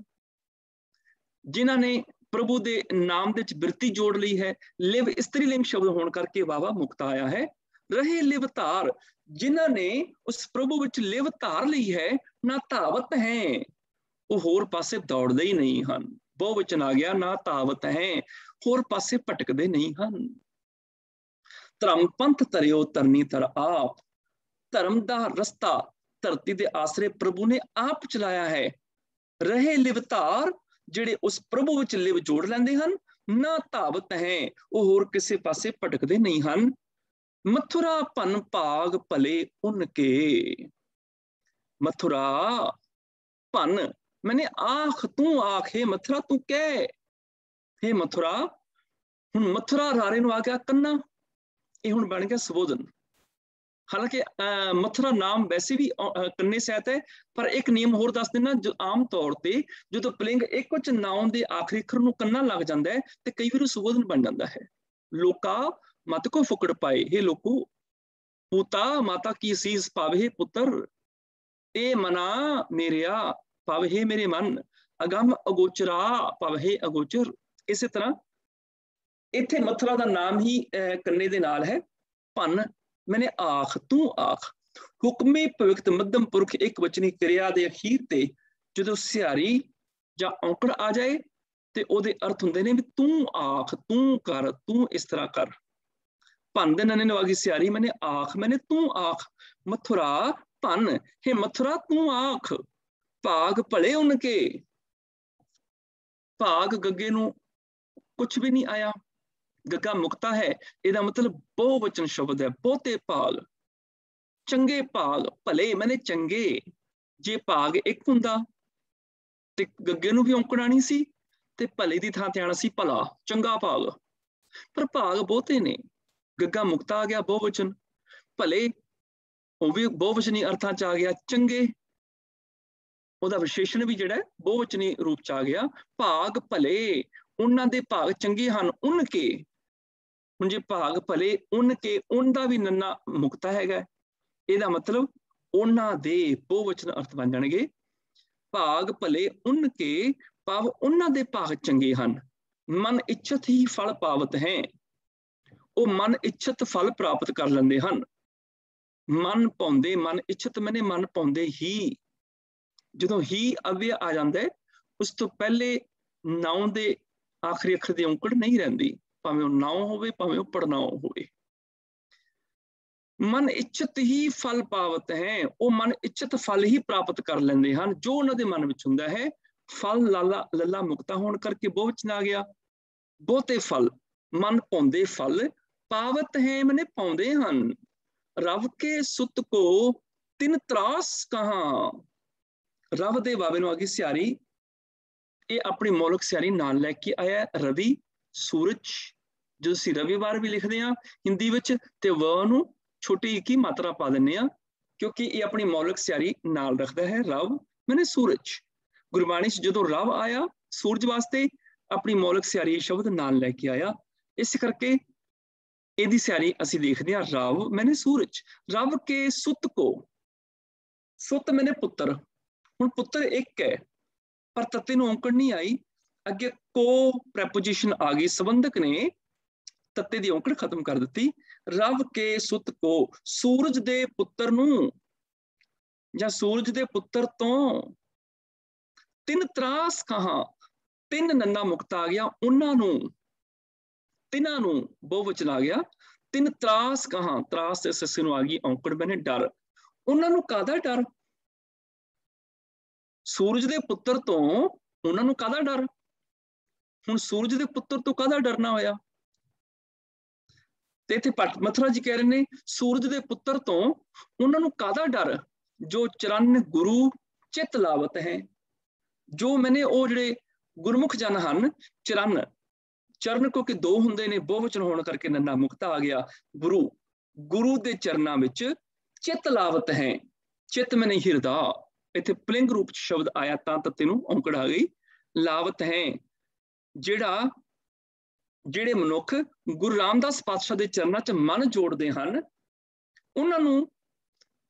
ਜਿਨ੍ਹਾਂ ਨੇ ਪ੍ਰਭੂ ਦੇ ਨਾਮ ਦੇ ਵਿੱਚ ਬਿਰਤੀ ਜੋੜ ਲਈ ਹੈ। ਲਿਵ ਇਸਤਰੀ ਲਿੰਗ ਸ਼ਬਦ ਹੋਣ ਕਰਕੇ ਵਾਵਾ ਮੁਕਤਾ ਆਇਆ ਹੈ। ਰਹੇ ਲਿਵ ਧਾਰ, ਜਿਨ੍ਹਾਂ ਨੇ ਉਸ ਪ੍ਰਭੂ ਵਿੱਚ ਲਿਵ ਧਾਰ ਲਈ ਹੈ, ਨਾ ਧਾਵਤ ਹੈ, ਉਹ ਹੋਰ ਪਾਸੇ ਦੌੜਦੇ ਹੀ ਨਹੀਂ ਹਨ। ਬਹੁ ਵਚਨ ਆ ਗਿਆ, ਨਾ ਧਾਵਤ ਹੈ, ਹੋਰ ਪਾਸੇ ਭਟਕਦੇ ਨਹੀਂ ਹਨ। ਧਰਮ ਪੰਥ ਧਰਿਓ, ਧਰਨੀ ਧਰ ਆਪ। ਧਰਮ ਦਾ ਰਸਤਾ ਧਰਤੀ ਦੇ ਆਸਰੇ ਪ੍ਰਭੂ ਨੇ ਆਪ ਚਲਾਇਆ ਹੈ। ਰਹੇ ਲਿਵ ਧਾਰ, ਜਿਹੜੇ ਉਸ ਪ੍ਰਭੂ ਵਿੱਚ ਲਿਵ ਜੋੜ ਲੈਂਦੇ ਹਨ, ਨਾ ਧਾਵਤ ਹੈ, ਉਹ ਹੋਰ ਕਿਸੇ ਪਾਸੇ ਭਟਕਦੇ ਨਹੀਂ ਹਨ। ਮਥੁਰਾ ਭਨ ਭਾਗ ਭਲੇ ਉਨ ਕੇ। ਮਥੁਰਾ ਭਨ ਮੈਨੇ ਆਖ, ਤੂੰ ਆਖ, ਹੇ ਮਥੁਰਾ ਤੂੰ ਕਹਿ। ਹੇ ਮਥੁਰਾ, ਹੁਣ ਮਥੁਰਾ ਰਾਰੇ ਨੂੰ ਆ ਗਿਆ ਕੰਨਾ, ਇਹ ਹੁਣ ਬਣ ਗਿਆ ਸੰਬੋਧਨ। ਹਾਲਾਂਕਿ ਮਥੁਰਾ ਨਾਮ ਵੈਸੇ ਵੀ ਕੰਨੇ ਸਹਿਤ ਹੈ, ਪਰ ਇੱਕ ਨਿਯਮ ਹੋਰ ਦੱਸ ਦੇਣਾ, ਜੋ ਆਮ ਤੌਰ ਤੇ ਜਦੋਂ ਪੁਲਿੰਗ ਇੱਕ ਵਚਨ ਨਾਉਨ ਦੇ ਆਖਰੀ ਅੱਖਰ ਨੂੰ ਕੰਨਾ ਲੱਗ ਜਾਂਦਾ ਹੈ ਤੇ ਕਈ ਵਾਰ ਸੰਬੋਧਨ ਬਣ ਜਾਂਦਾ ਹੈ। ਲੋਕਾ ਮਤ ਕੋ ਫੁਕੜ ਪਾਏ, ਹੇ ਲੋਕੋ। ਪੂਤਾ ਮਾਤਾ ਕੀ ਸੀਸ ਪਾਵੇ ਪੁੱਤਰ। ਇਹ ਮਨਾ ਮੇਰਿਆ ਪਾਵੇ ਮੇਰੇ ਮਨ। ਅਗੰਮ ਅਗੋਚਰਾ ਪਾਵੇ ਅਗੋਚਰ। ਇਸੇ ਤਰ੍ਹਾਂ ਇੱਥੇ ਮਥੁਰਾ ਦਾ ਨਾਮ ਹੀ ਕੰਨੇ ਦੇ ਨਾਲ ਹੈ। ਭਨ ਮੈਨੇ ਆਖ, ਤੂੰ ਆਖ। ਹੁਕਮੇ ਭਵਿਕਤ ਮੱਧਮ ਪੁਰਖ ਇੱਕ ਵਚਨੀ ਕਿਰਿਆ ਦੇ ਅਖੀਰ ਤੇ ਜਦੋਂ ਸਿਹਾਰੀ ਜਾਂ ਔਂਕੜ ਆ ਜਾਏ ਤੇ ਉਹਦੇ ਅਰਥ ਹੁੰਦੇ ਨੇ ਵੀ ਤੂੰ ਆਖ, ਤੂੰ ਕਰ, ਤੂੰ ਇਸ ਤਰ੍ਹਾਂ ਕਰ। ਭਨ ਦੇ ਨਨੇ ਨਵਾਗੀ ਸਿਹਾਰੀ ਮੈਨੇ ਆਖ, ਮੈਨੇ ਤੂੰ ਆਖ। ਮਥੁਰਾ ਭਨ, ਹੇ ਮਥੁਰਾ ਤੂੰ ਆਖ। ਭਾਗ ਭਲੇ ਉਨ ਕੇ। ਭਾਗ ਗੱਗੇ ਨੂੰ ਕੁਛ ਵੀ ਨਹੀਂ ਆਇਆ, ਗੱਗਾ ਮੁਕਤਾ ਹੈ, ਇਹਦਾ ਮਤਲਬ ਬਹੁ ਵਚਨ ਸ਼ਬਦ ਹੈ, ਬਹੁਤੇ ਭਾਗ, ਚੰਗੇ ਭਾਗ। ਭਲੇ ਮੈਨੇ ਚੰਗੇ। ਜੇ ਭਾਗ ਇੱਕ ਹੁੰਦਾ ਤੇ ਗੱਗੇ ਨੂੰ ਵੀ ਔਂਕੜ ਆਣੀ ਸੀ ਤੇ ਭਲੇ ਦੀ ਥਾਂ ਤੇ ਆਣਾ ਸੀ ਭਲਾ, ਚੰਗਾ ਭਾਗ। ਪਰ ਭਾਗ ਬਹੁਤੇ ਨੇ, ਗੱਗਾ ਮੁਕਤਾ ਆ ਗਿਆ ਬਹੁ ਵਚਨ, ਭਲੇ ਉਹ ਵੀ ਬਹੁ ਵਚਨੀ ਅਰਥਾਂ ਚ ਆ ਗਿਆ, ਚੰਗੇ ਉਹਦਾ ਵਿਸ਼ੇਸ਼ਣ ਵੀ ਜਿਹੜਾ ਬਹੁ ਵਚਨੀ ਰੂਪ ਚ ਆ ਗਿਆ। ਭਾਗ ਭਲੇ, ਉਹਨਾਂ ਦੇ ਭਾਗ ਚੰਗੇ ਹਨ। ਉਨ ਕੇ, ਹੁਣ ਜੇ ਭਾਗ ਭਲੇ ਉਨ ਕੇ, ਉਨ ਦਾ ਵੀ ਨੰਨਾ ਮੁਕਤਾ ਹੈਗਾ, ਇਹਦਾ ਮਤਲਬ ਉਹਨਾਂ ਦੇ ਬਹੁ ਵਚਨ ਅਰਥ ਬਣ ਜਾਣਗੇ। ਭਾਗ ਭਲੇ ਉਨ ਕੇ ਭਾਵ ਉਹਨਾਂ ਦੇ ਭਾਗ ਚੰਗੇ ਹਨ। ਮਨ ਇੱਛਤ ਹੀ ਫਲ ਪਾਵਤ ਹੈ, ਉਹ ਮਨ ਇੱਛਤ ਫਲ ਪ੍ਰਾਪਤ ਕਰ ਲੈਂਦੇ ਹਨ। ਮਨ ਪਾਉਂਦੇ, ਮਨ ਇੱਛਤ ਮੈਨੇ ਮਨ ਪਾਉਂਦੇ ਹੀ। ਜਦੋਂ ਹੀ ਅਵਿਆ ਆ ਜਾਂਦਾ ਹੈ, ਉਸ ਤੋਂ ਪਹਿਲੇ ਨਾਉਨ ਦੇ ਆਖਰੀ ਅੱਖਰ ਦੀ ਔਂਕੜ ਨਹੀਂ ਰਹਿੰਦੀ, ਭਾਵੇਂ ਉਹ ਨਾਉ ਹੋਵੇ ਭਾਵੇਂ ਉਹ ਪੜਨਾਉ ਹੋਵੇ। ਮਨ ਇੱਛਤ ਹੀ ਫਲ ਪਾਵਤ ਹੈ, ਉਹ ਮਨ ਇੱਛਤ ਫਲ ਹੀ ਪ੍ਰਾਪਤ ਕਰ ਲੈਂਦੇ ਹਨ ਜੋ ਉਹਨਾਂ ਦੇ ਮਨ ਵਿੱਚ ਹੁੰਦਾ ਹੈ। ਫਲ ਲਾਲਾ ਲੱਲਾ ਮੁਕਤਾ ਹੋਣ ਕਰਕੇ ਬਹੁ ਵਚਨ ਆ ਗਿਆ। ਬਹੁਤੇ ਫਲ, ਮਨ ਪਾਉਂਦੇ ਫਲ, ਪਾਵਤ ਹੈ ਮੈਨੇ ਪਾਉਂਦੇ ਹਨ। ਰਵ ਕੇ ਸੁਤ ਕੋ ਤਿਨ ਤਰਾਸ ਕਹਾਂ। ਰਵ ਦੇ ਵਾਵੇ ਨੂੰ ਆ ਗਈ ਸਿਹਾਰੀ, ਇਹ ਆਪਣੀ ਮੌਲਿਕ ਸਿਹਾਰੀ ਨਾਲ ਲੈ ਕੇ ਆਇਆ। ਰਵੀ ਸੂਰਜ, ਜਦੋਂ ਅਸੀਂ ਰਵੀਵਾਰ ਵੀ ਲਿਖਦੇ ਹਾਂ ਹਿੰਦੀ ਵਿੱਚ ਤੇ ਵ ਨੂੰ ਛੋਟੀ ਇੱਕ ਹੀ ਮਾਤਰਾ ਪਾ ਦਿੰਦੇ ਹਾਂ, ਕਿਉਂਕਿ ਇਹ ਆਪਣੀ ਮੌਲਿਕ ਸਿਹਾਰੀ ਨਾਲ ਰੱਖਦਾ ਹੈ। ਰਵ ਮੈਨੇ ਸੂਰਜ। ਗੁਰਬਾਣੀ ਚ ਜਦੋਂ ਰਵ ਆਇਆ ਸੂਰਜ ਵਾਸਤੇ ਆਪਣੀ ਮੌਲਿਕ ਸਿਹਾਰੀ ਸ਼ਬਦ ਨਾਲ ਲੈ ਕੇ ਆਇਆ, ਇਸ ਕਰਕੇ ਇਹਦੀ ਸਿਹਾਰੀ ਅਸੀਂ ਦੇਖਦੇ ਹਾਂ। ਰਵ ਮੈਨੇ ਸੂਰਜ। ਰਵ ਕੇ ਸੁਤ ਕੋ, ਸੁਤ ਮੈਨੇ ਪੁੱਤਰ। ਹੁਣ ਪੁੱਤਰ ਇੱਕ ਹੈ ਪਰ ਤੱਤੇ ਨੂੰ ਔਂਕੜ ਨਹੀਂ ਆਈ, ਅੱਗੇ ਕੋ ਪ੍ਰੈਪੋਜੀਸ਼ਨ ਆ ਗਈ, ਸੰਬੰਧਕ ਨੇ ਤੱਤੇ ਦੀ ਔਂਕੜ ਖਤਮ ਕਰ ਦਿੱਤੀ। ਰਵ ਕੇ ਸੁਤ ਕੋ, ਸੂਰਜ ਦੇ ਪੁੱਤਰ ਨੂੰ ਜਾਂ ਸੂਰਜ ਦੇ ਪੁੱਤਰ ਤੋਂ। ਤਿੰਨ ਤਰਾਸ ਕਹਾਂ, ਤਿੰਨ ਨੰਨਾ ਮੁਕਤਾ ਆ ਗਿਆ, ਉਹਨਾਂ ਨੂੰ, ਤਿੰਨਾਂ ਨੂੰ ਬਹੁ ਵਚਨ ਆ ਗਿਆ। ਤਿੰਨ ਤਰਾਸ ਕਹਾਂ, ਤਰਾਸ ਦੇ ਸੱਸੇ ਨੂੰ ਆ ਗਈ ਔਂਕੜ ਮੈਨੇ ਡਰ। ਉਹਨਾਂ ਨੂੰ ਕਾਹਦਾ ਡਰ? ਸੂਰਜ ਦੇ ਪੁੱਤਰ ਤੋਂ ਉਹਨਾਂ ਨੂੰ ਕਾਹਦਾ ਡਰ? ਹੁਣ ਸੂਰਜ ਦੇ ਪੁੱਤਰ ਤੋਂ ਕਾਹਦਾ ਡਰਨਾ ਹੋਇਆ? ਤੇ ਇੱਥੇ ਭੱਟ ਮਥੁਰਾ ਜੀ ਕਹਿ ਰਹੇ ਨੇ ਸੂਰਜ ਦੇ ਪੁੱਤਰ ਤੋਂ ਉਹਨਾਂ ਨੂੰ ਕਾਹਦਾ ਡਰ ਜੋ ਚਰਨ ਗੁਰੂ ਚਿਤ ਲਾਵਤ ਹੈ। ਜੋ ਮੈਨੇ ਉਹ ਜਿਹੜੇ ਗੁਰਮੁਖ ਜਨ ਹਨ, ਚਰਨ ਚਰਨ ਕਿਉਂਕਿ ਦੋ ਹੁੰਦੇ ਨੇ, ਬਹੁਵਚਨ ਹੋਣ ਕਰਕੇ ਨੰਨਾ ਮੁਕਤਾ ਆ ਗਿਆ। ਗੁਰੂ ਦੇ ਚਰਨਾਂ ਵਿੱਚ ਚਿਤ ਲਾਵਤ ਹੈ। ਚਿਤ ਮੈਨੇ ਹਿਰਦਾ, ਇੱਥੇ ਪਲਿੰਗ ਰੂਪ ਚ ਸ਼ਬਦ ਆਇਆ ਤਾਂ ਤੱਤੇ ਨੂੰ ਔਂਕੜ ਆ ਗਈ। ਲਾਵਤ ਹੈ, ਜਿਹੜੇ ਮਨੁੱਖ ਗੁਰੂ ਰਾਮਦਾਸ ਪਾਤਸ਼ਾਹ ਦੇ ਚਰਨਾਂ ਚ ਮਨ ਜੋੜਦੇ ਹਨ, ਉਹਨਾਂ ਨੂੰ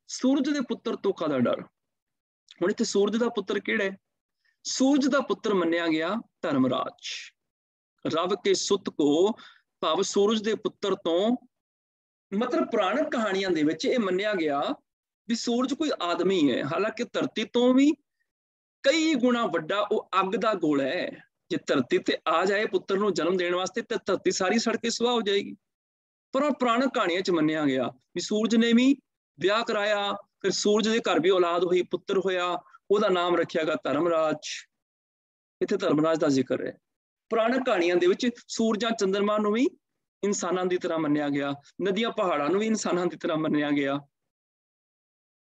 ਸੂਰਜ ਦੇ ਪੁੱਤਰ ਤੋਂ ਕਾਹਦਾ ਡਰ? ਹੁਣ ਇੱਥੇ ਸੂਰਜ ਦਾ ਪੁੱਤਰ ਕਿਹੜਾ ਹੈ? ਸੂਰਜ ਦਾ ਪੁੱਤਰ ਮੰਨਿਆ ਗਿਆ ਧਰਮਰਾਜ। ਰਵ ਕੇ ਸੁੱਤ ਕੋ ਭਾਵ ਸੂਰਜ ਦੇ ਪੁੱਤਰ ਤੋਂ, ਮਤਲਬ ਪੁਰਾਣਕ ਕਹਾਣੀਆਂ ਦੇ ਵਿੱਚ ਇਹ ਮੰਨਿਆ ਗਿਆ ਵੀ ਸੂਰਜ ਕੋਈ ਆਦਮੀ ਹੈ, ਹਾਲਾਂਕਿ ਧਰਤੀ ਤੋਂ ਵੀ ਕਈ ਗੁਣਾ ਵੱਡਾ ਉਹ ਅੱਗ ਦਾ ਗੋਲਾ ਹੈ। ਜੇ ਧਰਤੀ ਤੇ ਆ ਜਾਏ ਪੁੱਤਰ ਨੂੰ ਜਨਮ ਦੇਣ ਵਾਸਤੇ ਤੇ ਧਰਤੀ ਸਾਰੀ ਸੜ ਕੇ ਸੁਆਹ ਹੋ ਜਾਏਗੀ। ਪਰ ਉਹ ਪੁਰਾਣਕ ਕਹਾਣੀਆਂ ਚ ਮੰਨਿਆ ਗਿਆ ਵੀ ਸੂਰਜ ਨੇ ਵੀ ਵਿਆਹ ਕਰਾਇਆ, ਫਿਰ ਸੂਰਜ ਦੇ ਘਰ ਵੀ ਔਲਾਦ ਹੋਈ, ਪੁੱਤਰ ਹੋਇਆ, ਉਹਦਾ ਨਾਮ ਰੱਖਿਆ ਗਿਆ ਧਰਮਰਾਜ। ਇੱਥੇ ਧਰਮਰਾਜ ਦਾ ਜ਼ਿਕਰ ਹੈ। ਪੁਰਾਣਕ ਕਹਾਣੀਆਂ ਦੇ ਵਿੱਚ ਸੂਰਜਾਂ ਚੰਦਰਮਾ ਨੂੰ ਵੀ ਇਨਸਾਨਾਂ ਦੀ ਤਰ੍ਹਾਂ ਮੰਨਿਆ ਗਿਆ, ਨਦੀਆਂ ਪਹਾੜਾਂ ਨੂੰ ਵੀ ਇਨਸਾਨਾਂ ਦੀ ਤਰ੍ਹਾਂ ਮੰਨਿਆ ਗਿਆ,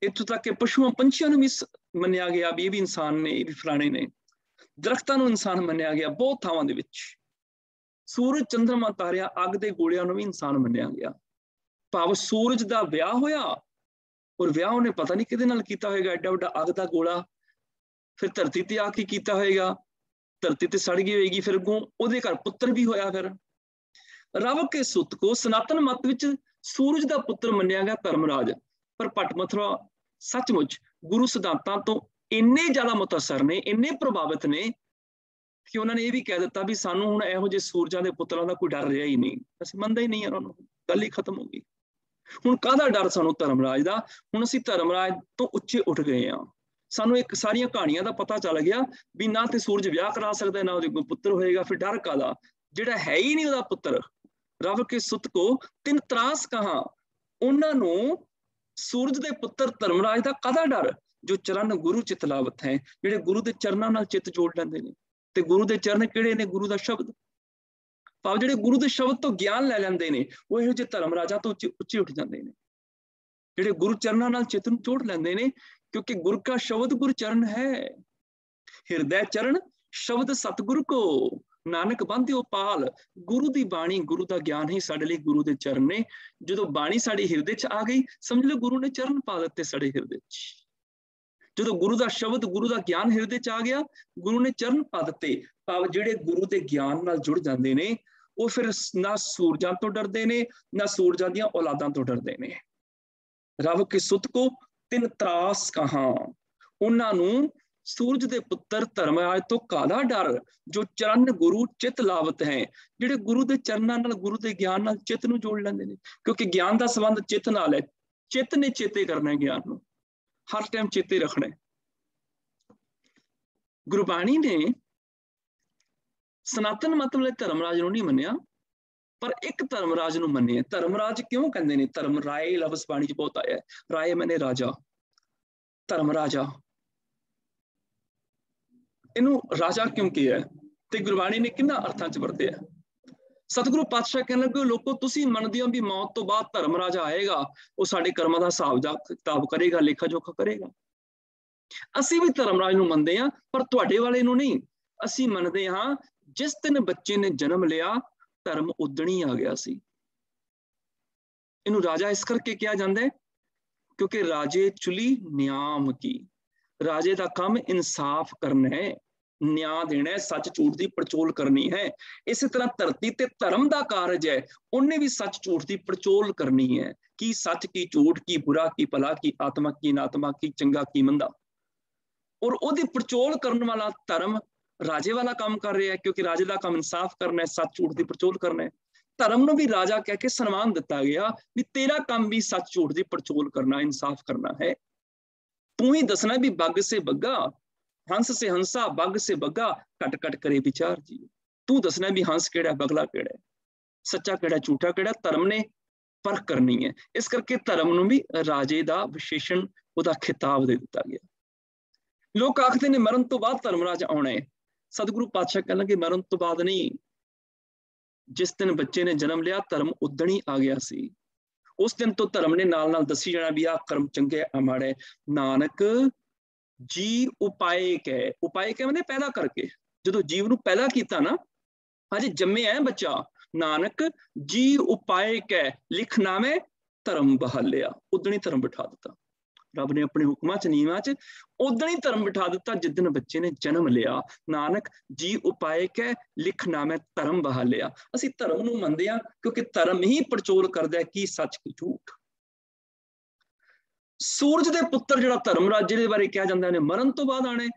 ਇੱਥੋਂ ਤੱਕ ਕਿ ਪਸ਼ੂਆਂ ਪੰਛੀਆਂ ਨੂੰ ਵੀ ਮੰਨਿਆ ਗਿਆ ਵੀ ਇਹ ਵੀ ਇਨਸਾਨ ਨੇ, ਇਹ ਵੀ ਫਲਾਣੇ ਨੇ। ਦਰਖਤਾਂ ਨੂੰ ਇਨਸਾਨ ਮੰਨਿਆ ਗਿਆ ਬਹੁਤ ਥਾਵਾਂ ਦੇ ਵਿੱਚ। ਸੂਰਜ ਚੰਦਰਮਾ ਤਾਰਿਆਂ ਅੱਗ ਦੇ ਗੋਲਿਆਂ ਨੂੰ ਵੀ ਇਨਸਾਨ ਮੰਨਿਆ ਗਿਆ। ਭਾਵ ਸੂਰਜ ਦਾ ਵਿਆਹ ਹੋਇਆ, ਔਰ ਵਿਆਹ ਉਹਨੇ ਪਤਾ ਨਹੀਂ ਕਿਹਦੇ ਨਾਲ ਕੀਤਾ ਹੋਏਗਾ, ਐਡਾ ਵੱਡਾ ਅੱਗ ਦਾ ਗੋਲਾ। ਫਿਰ ਧਰਤੀ ਤੇ ਆ ਕੇ ਕੀਤਾ ਹੋਏਗਾ, ਧਰਤੀ ਤੇ ਸੜ ਗਈ ਹੋਏਗੀ, ਫਿਰ ਅੱਗੋਂ ਉਹਦੇ ਘਰ ਪੁੱਤਰ ਵੀ ਹੋਇਆ। ਫਿਰ ਰਵ ਕੇ ਸੁੱਤ ਕੋ ਸਨਾਤਨ ਮਤ ਵਿੱਚ ਸੂਰਜ ਦਾ ਪੁੱਤਰ ਮੰਨਿਆ ਗਿਆ ਧਰਮਰਾਜ। ਪਰ ਭੱਟ ਮਥੁਰਾ ਸੱਚਮੁੱਚ ਗੁਰੂ ਸਿਧਾਂਤਾਂ ਤੋਂ ਇੰਨੇ ਜ਼ਿਆਦਾ ਮੁਤਾਸਰ ਨੇ, ਇੰਨੇ ਪ੍ਰਭਾਵਿਤ ਨੇ ਕਿ ਉਹਨਾਂ ਨੇ ਇਹ ਵੀ ਕਹਿ ਦਿੱਤਾ ਵੀ ਸਾਨੂੰ ਹੁਣ ਇਹੋ ਜਿਹੇ ਸੂਰਜਾਂ ਦੇ ਪੁੱਤਰਾਂ ਦਾ ਕੋਈ ਡਰ ਰਿਹਾ ਹੀ ਨਹੀਂ, ਅਸੀਂ ਮੰਨਦੇ ਹੀ ਨਹੀਂ ਉਹਨਾਂ ਨੂੰ, ਗੱਲ ਹੀ ਖਤਮ ਹੋ ਗਈ। ਹੁਣ ਕਾਹਦਾ ਡਰ ਸਾਨੂੰ ਧਰਮਰਾਜ ਦਾ? ਹੁਣ ਅਸੀਂ ਧਰਮਰਾਜ ਤੋਂ ਉੱਚੇ ਉੱਠ ਗਏ ਹਾਂ। ਸਾਨੂੰ ਇੱਕ ਸਾਰੀਆਂ ਕਹਾਣੀਆਂ ਦਾ ਪਤਾ ਚੱਲ ਗਿਆ ਵੀ ਨਾ ਤੇ ਸੂਰਜ ਵਿਆਹ ਕਰਾ ਸਕਦਾ, ਨਾ ਉਹਦੇ ਕੋਈ ਪੁੱਤਰ ਹੋਏਗਾ, ਫਿਰ ਡਰ ਕਾਹਦਾ? ਜਿਹੜਾ ਹੈ ਹੀ ਨਹੀਂ ਉਹਦਾ ਪੁੱਤਰ। ਰਵ ਕੇ ਸੁੱਤ ਕੋ ਤਿੰਨ ਤਰਾਸ ਕਹਾਂ, ਉਹਨਾਂ ਨੂੰ ਸੂਰਜ ਦੇ ਪੁੱਤਰ ਧਰਮਰਾਜ ਦਾ ਕਾਹਦਾ ਡਰ? ਜੋ ਚਰਨ ਗੁਰੂ ਚਿਤ ਲਾਵਤ ਹੈ, ਜਿਹੜੇ ਗੁਰੂ ਦੇ ਚਰਨਾਂ ਨਾਲ ਚਿੱਤ ਜੋੜ ਲੈਂਦੇ ਨੇ। ਤੇ ਗੁਰੂ ਦੇ ਚਰਨ ਕਿਹੜੇ ਨੇ? ਗੁਰੂ ਦਾ ਸ਼ਬਦ। ਭਾਵ ਜਿਹੜੇ ਗੁਰੂ ਦੇ ਸ਼ਬਦ ਤੋਂ ਗਿਆਨ ਲੈ ਲੈਂਦੇ ਨੇ, ਉਹ ਇਹੋ ਜਿਹੇ ਧਰਮਰਾਜਾਂ ਤੋਂ ਉੱਚੇ ਉੱਠ ਜਾਂਦੇ ਨੇ, ਜਿਹੜੇ ਗੁਰੂ ਚਰਨਾਂ ਨਾਲ ਚਿੱਤ ਨੂੰ ਜੋੜ ਲੈਂਦੇ ਨੇ। ਕਿਉਂਕਿ ਗੁਰ ਕਾ ਸ਼ਬਦ ਗੁਰ ਚਰਨ ਹੈ, ਹਿਰਦੈ ਚਰਨ ਸ਼ਬਦ ਸਤਿਗੁਰ ਕੋ, ਨਾਨਕ ਬੰਧਿਓ ਪਾਲ। ਗੁਰੂ ਦੀ ਬਾਣੀ, ਗੁਰੂ ਦਾ ਗਿਆਨ ਹੀ ਸਾਡੇ ਲਈ ਗੁਰੂ ਦੇ ਚਰਨ ਨੇ। ਜਦੋਂ ਬਾਣੀ ਸਾਡੇ ਹਿਰਦੇ 'ਚ ਆ ਗਈ, ਸਮਝ ਲਓ ਗੁਰੂ ਨੇ ਚਰਨ ਪਾ ਦਿੱਤੇ ਸਾਡੇ ਹਿਰਦੇ 'ਚ। ਜਦੋਂ ਗੁਰੂ ਦਾ ਸ਼ਬਦ, ਗੁਰੂ ਦਾ ਗਿਆਨ ਹਿਰਦੇ 'ਚ ਆ ਗਿਆ, ਗੁਰੂ ਨੇ ਚਰਨ ਪਾ ਦਿੱਤੇ। ਭਾਵ ਜਿਹੜੇ ਗੁਰੂ ਦੇ ਗਿਆਨ ਨਾਲ ਜੁੜ ਜਾਂਦੇ ਨੇ, ਉਹ ਫਿਰ ਨਾ ਸੂਰਜਾਂ ਤੋਂ ਡਰਦੇ ਨੇ, ਨਾ ਸੂਰਜਾਂ ਦੀਆਂ ਔਲਾਦਾਂ ਤੋਂ ਡਰਦੇ ਨੇ। ਰਵ ਕੇ ਸੁੱਤ ਕੋ ਤਿੰਨ ਤਰਾਸ ਕਹਾਂ, ਉਹਨਾਂ ਨੂੰ ਸੂਰਜ ਦੇ ਪੁੱਤਰ ਧਰਮਰਾਜ ਤੋਂ ਕਾਹਦਾ ਡਰ? ਜੋ ਚਰਨ ਗੁਰੂ ਚਿਤ ਲਾਵਤ ਹੈ, ਜਿਹੜੇ ਗੁਰੂ ਦੇ ਚਰਨਾਂ ਨਾਲ, ਗੁਰੂ ਦੇ ਗਿਆਨ ਨਾਲ ਚਿੱਤ ਨੂੰ ਜੋੜ ਲੈਂਦੇ ਨੇ। ਕਿਉਂਕਿ ਗਿਆਨ ਦਾ ਸੰਬੰਧ ਚਿੱਤ ਨਾਲ ਹੈ। ਚਿੱਤ ਨੇ ਚੇਤੇ ਕਰਨਾ ਹੈ, ਗਿਆਨ ਨੂੰ ਹਰ ਟਾਈਮ ਚੇਤੇ ਰੱਖਣਾ ਹੈ। ਗੁਰਬਾਣੀ ਨੇ ਸਨਾਤਨ ਮਤ ਵਾਲੇ ਧਰਮਰਾਜ ਨੂੰ ਨਹੀਂ ਮੰਨਿਆ, ਪਰ ਇੱਕ ਧਰਮਰਾਜ ਨੂੰ ਮੰਨਿਆ। ਧਰਮਰਾਜ ਕਿਉਂ ਕਹਿੰਦੇ ਨੇ? ਧਰਮ ਰਾਏ ਲਫ਼ਜ਼ ਬਾਣੀ 'ਚ ਬਹੁਤ ਆਇਆ ਹੈ। ਰਾਏ ਮੈਨੇ ਰਾਜਾ, ਧਰਮ ਰਾਜਾ। ਇਹਨੂੰ ਰਾਜਾ ਕਿਉਂ ਕਿਹਾ ਤੇ ਗੁਰਬਾਣੀ ਨੇ ਕਿੰਨਾ ਅਰਥਾਂ 'ਚ ਵਰਤਿਆ? ਸਤਿਗੁਰੂ ਪਾਤਸ਼ਾਹ ਕਹਿਣ ਲੱਗੇ, ਲੋਕੋ ਤੁਸੀਂ ਮੰਨਦੇ ਹੋ ਵੀ ਮੌਤ ਤੋਂ ਬਾਅਦ ਧਰਮ ਰਾਜਾ ਆਏਗਾ, ਉਹ ਸਾਡੇ ਕਰਮਾਂ ਦਾ ਹਿਸਾਬ ਕਿਤਾਬ ਕਰੇਗਾ, ਲੇਖਾ ਜੋਖਾ ਕਰੇਗਾ। ਅਸੀਂ ਵੀ ਧਰਮਰਾਜ ਨੂੰ ਮੰਨਦੇ ਹਾਂ, ਪਰ ਤੁਹਾਡੇ ਵਾਲੇ ਨੂੰ ਨਹੀਂ। ਅਸੀਂ ਮੰਨਦੇ ਹਾਂ ਜਿਸ ਦਿਨ ਬੱਚੇ ਨੇ ਜਨਮ ਲਿਆ, ਧਰਮ ਉਦਣੀ ਆ ਗਿਆ ਸੀ। ਇਹਨੂੰ ਰਾਜਾ ਇਸ ਕਰਕੇ ਕਿਹਾ ਜਾਂਦਾ ਹੈ ਕਿਉਂਕਿ ਰਾਜੇ ਚੁਲੀ ਨਿਆਮ ਕੀ, ਰਾਜੇ ਦਾ ਕੰਮ ਇਨਸਾਫ ਕਰਨਾ ਹੈ, ਨਿਆਂ ਦੇਣਾ ਹੈ, ਸੱਚ ਝੂਠ ਦੀ ਪੜਚੋਲ ਕਰਨੀ ਹੈ। ਇਸੇ ਤਰ੍ਹਾਂ ਧਰਤੀ ਤੇ ਧਰਮ ਦਾ ਕਾਰਜ ਹੈ, ਉਹਨੇ ਵੀ ਸੱਚ ਝੂਠ ਦੀ ਪੜਚੋਲ ਕਰਨੀ ਹੈ। ਕੀ ਸੱਚ, ਕੀ ਝੂਠ, ਕੀ ਬੁਰਾ, ਕੀ ਭਲਾ, ਕੀ ਆਤਮਾ, ਕੀ ਅਨਾਤਮਾ, ਕੀ ਚੰਗਾ, ਕੀ ਮੰਦਾ। ਔਰ ਉਹਦੀ ਪੜਚੋਲ ਕਰਨ ਵਾਲਾ ਧਰਮ ਰਾਜੇ ਵਾਲਾ ਕੰਮ ਕਰ ਰਿਹਾ ਹੈ, ਕਿਉਂਕਿ ਰਾਜੇ ਦਾ ਕੰਮ ਇਨਸਾਫ ਕਰਨਾ ਹੈ, ਸੱਚ ਝੂਠ ਦੀ ਪੜਚੋਲ ਕਰਨਾ ਹੈ। ਧਰਮ ਨੂੰ ਵੀ ਰਾਜਾ ਕਹਿ ਕੇ ਸਨਮਾਨ ਦਿੱਤਾ ਗਿਆ ਵੀ ਤੇਰਾ ਕੰਮ ਵੀ ਸੱਚ ਝੂਠ ਦੀ ਪੜਚੋਲ ਕਰਨਾ, ਇਨਸਾਫ ਕਰਨਾ ਹੈ। ਤੂੰ ਹੀ ਦੱਸਣਾ ਵੀ ਬੱਗ ਸੇ ਬੱਗਾ, ਹੰਸ ਸੇ ਹੰਸਾ, ਬੱਗ ਸੇ ਬੱਗਾ, ਘਟ ਘਟ ਕਰੇ ਵਿਚਾਰ ਜੀ। ਤੂੰ ਦੱਸਣਾ ਵੀ ਹੰਸ ਕਿਹੜਾ, ਬਗਲਾ ਕਿਹੜਾ, ਸੱਚਾ ਕਿਹੜਾ, ਝੂਠਾ ਕਿਹੜਾ। ਧਰਮ ਨੇ परख करनी है। इस करके धर्म नूं भी राजे दा विशेषण उहदा खिताब दे दिता गया। लोग आखते ने मरण तो बाद धर्मराज आउणा है। सतगुरु पातशाह कहण लगे मरण तो बाद नहीं, जिस दिन बच्चे ने जन्म लिया धर्म उदण ही आ गया सी। उस दिन तो धर्म ने नाल नाल दसी जाना भी आ कर्म चंगे आ माड़े। नानक जी उपाय कै, उपाय कै मैंने पैदा करके, जो जीव नूं पैदा किया ना, हजे जम्मे है बच्चा, नानक जी उपाय कै लिख नामे धर्म बहालिया। उदण ही धर्म बिठा दिता रब ने अपने हुक्मां च नियमां च, उदण ही धर्म बिठा दिता जिदन बच्चे ने जन्म लिया। नानक जी उपाय कै लिख नामे धर्म बहालिया। असीं धर्म नूं मंनदे हां क्योंकि धर्म ही पड़चोल करदा है की सच की झूठ। सूरज दे पुत्र जिहड़ा धर्मराज जिहदे बारे कहा जांदा है मरण तो बाद आणे,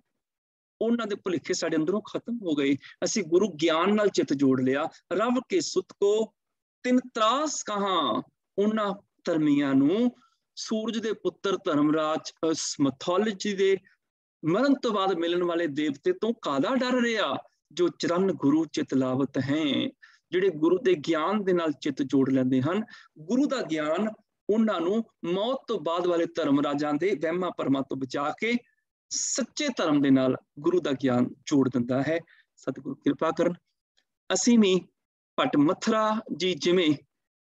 उन्हां दे भुलेखे साडे अंदरों खत्म हो गए। असीं गुरु ज्ञान नाल चित जोड़ लिया। रब के सुत को तिन त्रास कहां, उन्हां धर्मियां नूं सूरज दे पुत्र धर्मराज मैथोलॉजी दे मरण तो बाद मिलण वाले देवते तो कादा डर रहा, जो चरण गुरु चित लावत हैं, जिहड़े गुरु दे ज्ञान दे नाल चित जोड़ लैंदे हन। गुरु दा ज्ञान उन्हां नूं मौत तो बाद वाले धर्मराजां दे वहमां भरमां तो बचा के सच्चे धर्म दे नाल गुरु दा ज्ञान जोड़ दिंदा है। सतगुरु किरपा करन असीं भी भट मथरा जी जिवें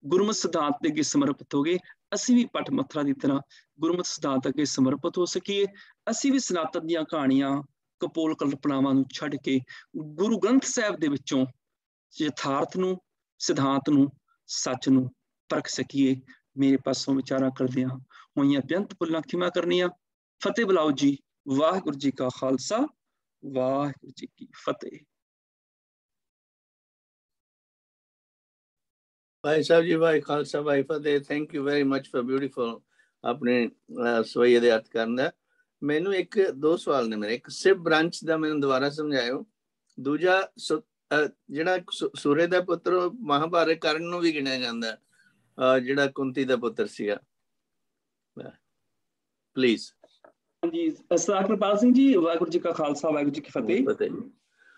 गुरमत सिद्धांत दे अगे समर्पित हो गए, असीं भी भट मथरा की तरह गुरमत सिद्धांत अगे समर्पित हो सकीए। असीं भी सनातन दीआं कहानियां कपोल कल्पनावां नूं छड्ड के गुरु ग्रंथ साहिब दे विचों यथार्थ नूं, सिद्धांत नूं, सच नूं परख सकीए। मेरे पासों विचारा करदियां होईयां बेअंत भुल्लां खिमा करनियां। फतेह बुलाओ जी। वाहिगुरू जी का खालसा, वाहिगुरू जी की फतेह। भाई साहब जी, भाई खालसा, भाई फतेह। Thank you very much for beautiful अपने सवैये दे अर्थ करना। मैनू एक दो सवाल ने मेरे, एक सिर्फ ब्रांच दा मैनू दोबारा समझाओ, दूजा जिहड़ा सूर्य दा पुत्र महाभारत कर्ण नूं भी गिणिया जांदा, जिहड़ा कुंती दा पुत्र सीगा, प्लीज। जी सरदार कृपाल सिंह जी, वाहिगुरू जी का खालसा, वाहिगुरू जी की फतेह।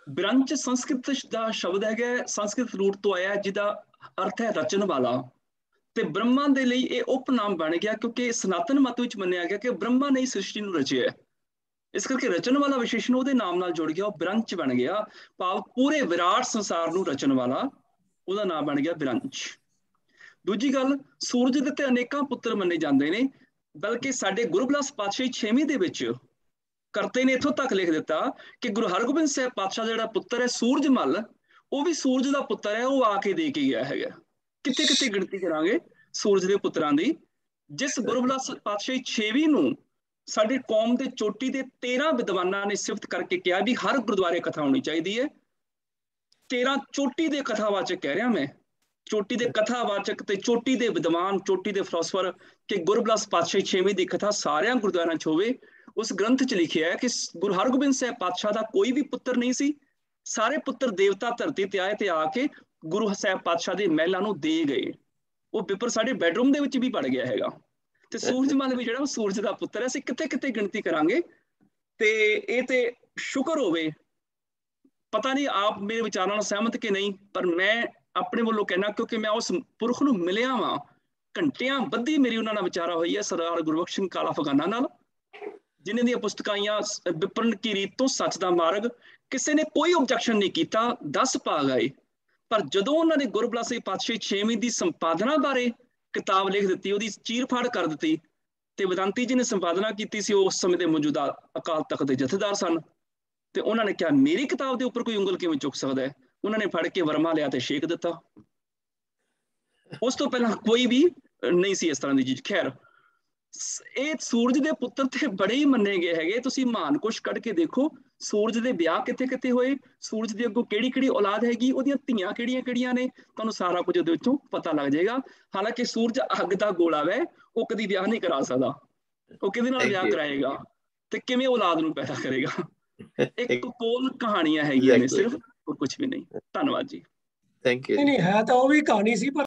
ब्रंच संस्कृत दा शब्द है, संस्कृत रूट तो आया जिहदा अर्थ है रचन वाला, ते ब्रह्मा दे लई ये उपनाम बन गया क्योंकि सनातन मत विच मन्निया गया कि ब्रह्मा ने सृष्टि नूं रचिया है। इस करके रचन वाला विशेषण उहदे नाम नाल जुड़ गया, ब्रंच बन गया। भाव पूरे विराट संसार नूं रचन वाला उहदा नाम बन गया ब्रंच। दूजी गल, सूरज दे ते अनेकां पुत्र मन्ने जांदे ने, बल्कि साडे गुरु बिलास पातशाही 6वीं दे विच करते ने इत्थों तक लिख दिता कि गुरु हरगोबिंद साहब पातशाह जिहड़ा पुत्र है सूरजमल, वो भी सूरज का पुत्र है, वो आके दे के गया है। कित्थे कित्थे गिणती करांगे सूरज के पुत्रां दी। जिस गुरु बिलास पातशाही 6वीं नूं साडी कौम के चोटी के 13 विद्वानां ने सिफत करके कहा भी हर गुरुद्वारे कथा होनी चाहिए है। 13 चोटी के कथावाचक कह रहा मैं, चोटी के कथावाचक ते चोटी के विद्वान, चोटी के फिलोसफर कि गुरु बिलास पातशाही 6वीं की कथा सारियां गुरुद्वारियां च होवे। उस ग्रंथ च लिखिया है कि गुरु हरगोबिंद साहब पातशाह का कोई भी पुत्र नहीं सी, सारे पुत्र देवता धरती ते आए ते आके गुरु साहब पातशाह के महलों नूं दे गए। वो पेपर साडे बैडरूम दे विच भी पड़ गया हैगा। ते सूरजमल भी जिहड़ा सूरज का पुत्र है, असीं कित्थे कित्थे गिणती करांगे। ते ये ते शुक्र होवे, पता नहीं आप मेरे विचारां नाल सहमत कि नहीं, पर मैं अपने वालों कहना क्योंकि मैं उस पुरख नूं मिलिया वां, घंटियां बद्धी मेरी उन्हां नाल विचारा होई है सरदार गुरबख्श सिंह काला अफगाना नाल, जिन्हां दी पुस्तकां विपरण की रीत तो सच दा मार्ग, किसी ने कोई ऑब्जेक्शन नहीं किया, 10 पा गए। पर जदों उन्होंने गुरु बिलास पातशाही 6वीं की संपादना बारे किताब लिख दी, वो चीर फाड़ कर दी, तो वेदांती जी ने संपादना की सी, उस समय के मौजूदा अकाल तख्त के जथेदार सन। तो उन्होंने कहा मेरी किताब के उपर कोई उंगल किवें चुक सकता है। उन्होंने फड़ के वर्मा लिया तो शेक दिता। उस तो पहला कोई भी नहीं सी इस तरह की चीज। खैर, ये सूरज के पुत्र ते बड़े ही मन्ने गए है। तुसीं महानकोश कढ़ के देखो सूरज के ब्याह कित्थे कित्थे होए, सूरज की अगों किहड़ी औलाद हैगी, उहदियां धीआं किहड़ियां ने, तुहानूं सारा कुछ उहदे विचों पता लग जाएगा। हालांकि सूरज अग दा गोला वै, वो कदी ब्याह नहीं करा सकदा, वो किहदे नाल ब्याह कराएगा ते किवें औलाद नूं पैदा करेगा। एक कोल कहानियां हैगियां ने सिर्फ, और कुछ भी नहीं। धन्नवाद जी। Thank you. नहीं है तो वो भी कहानी सी पर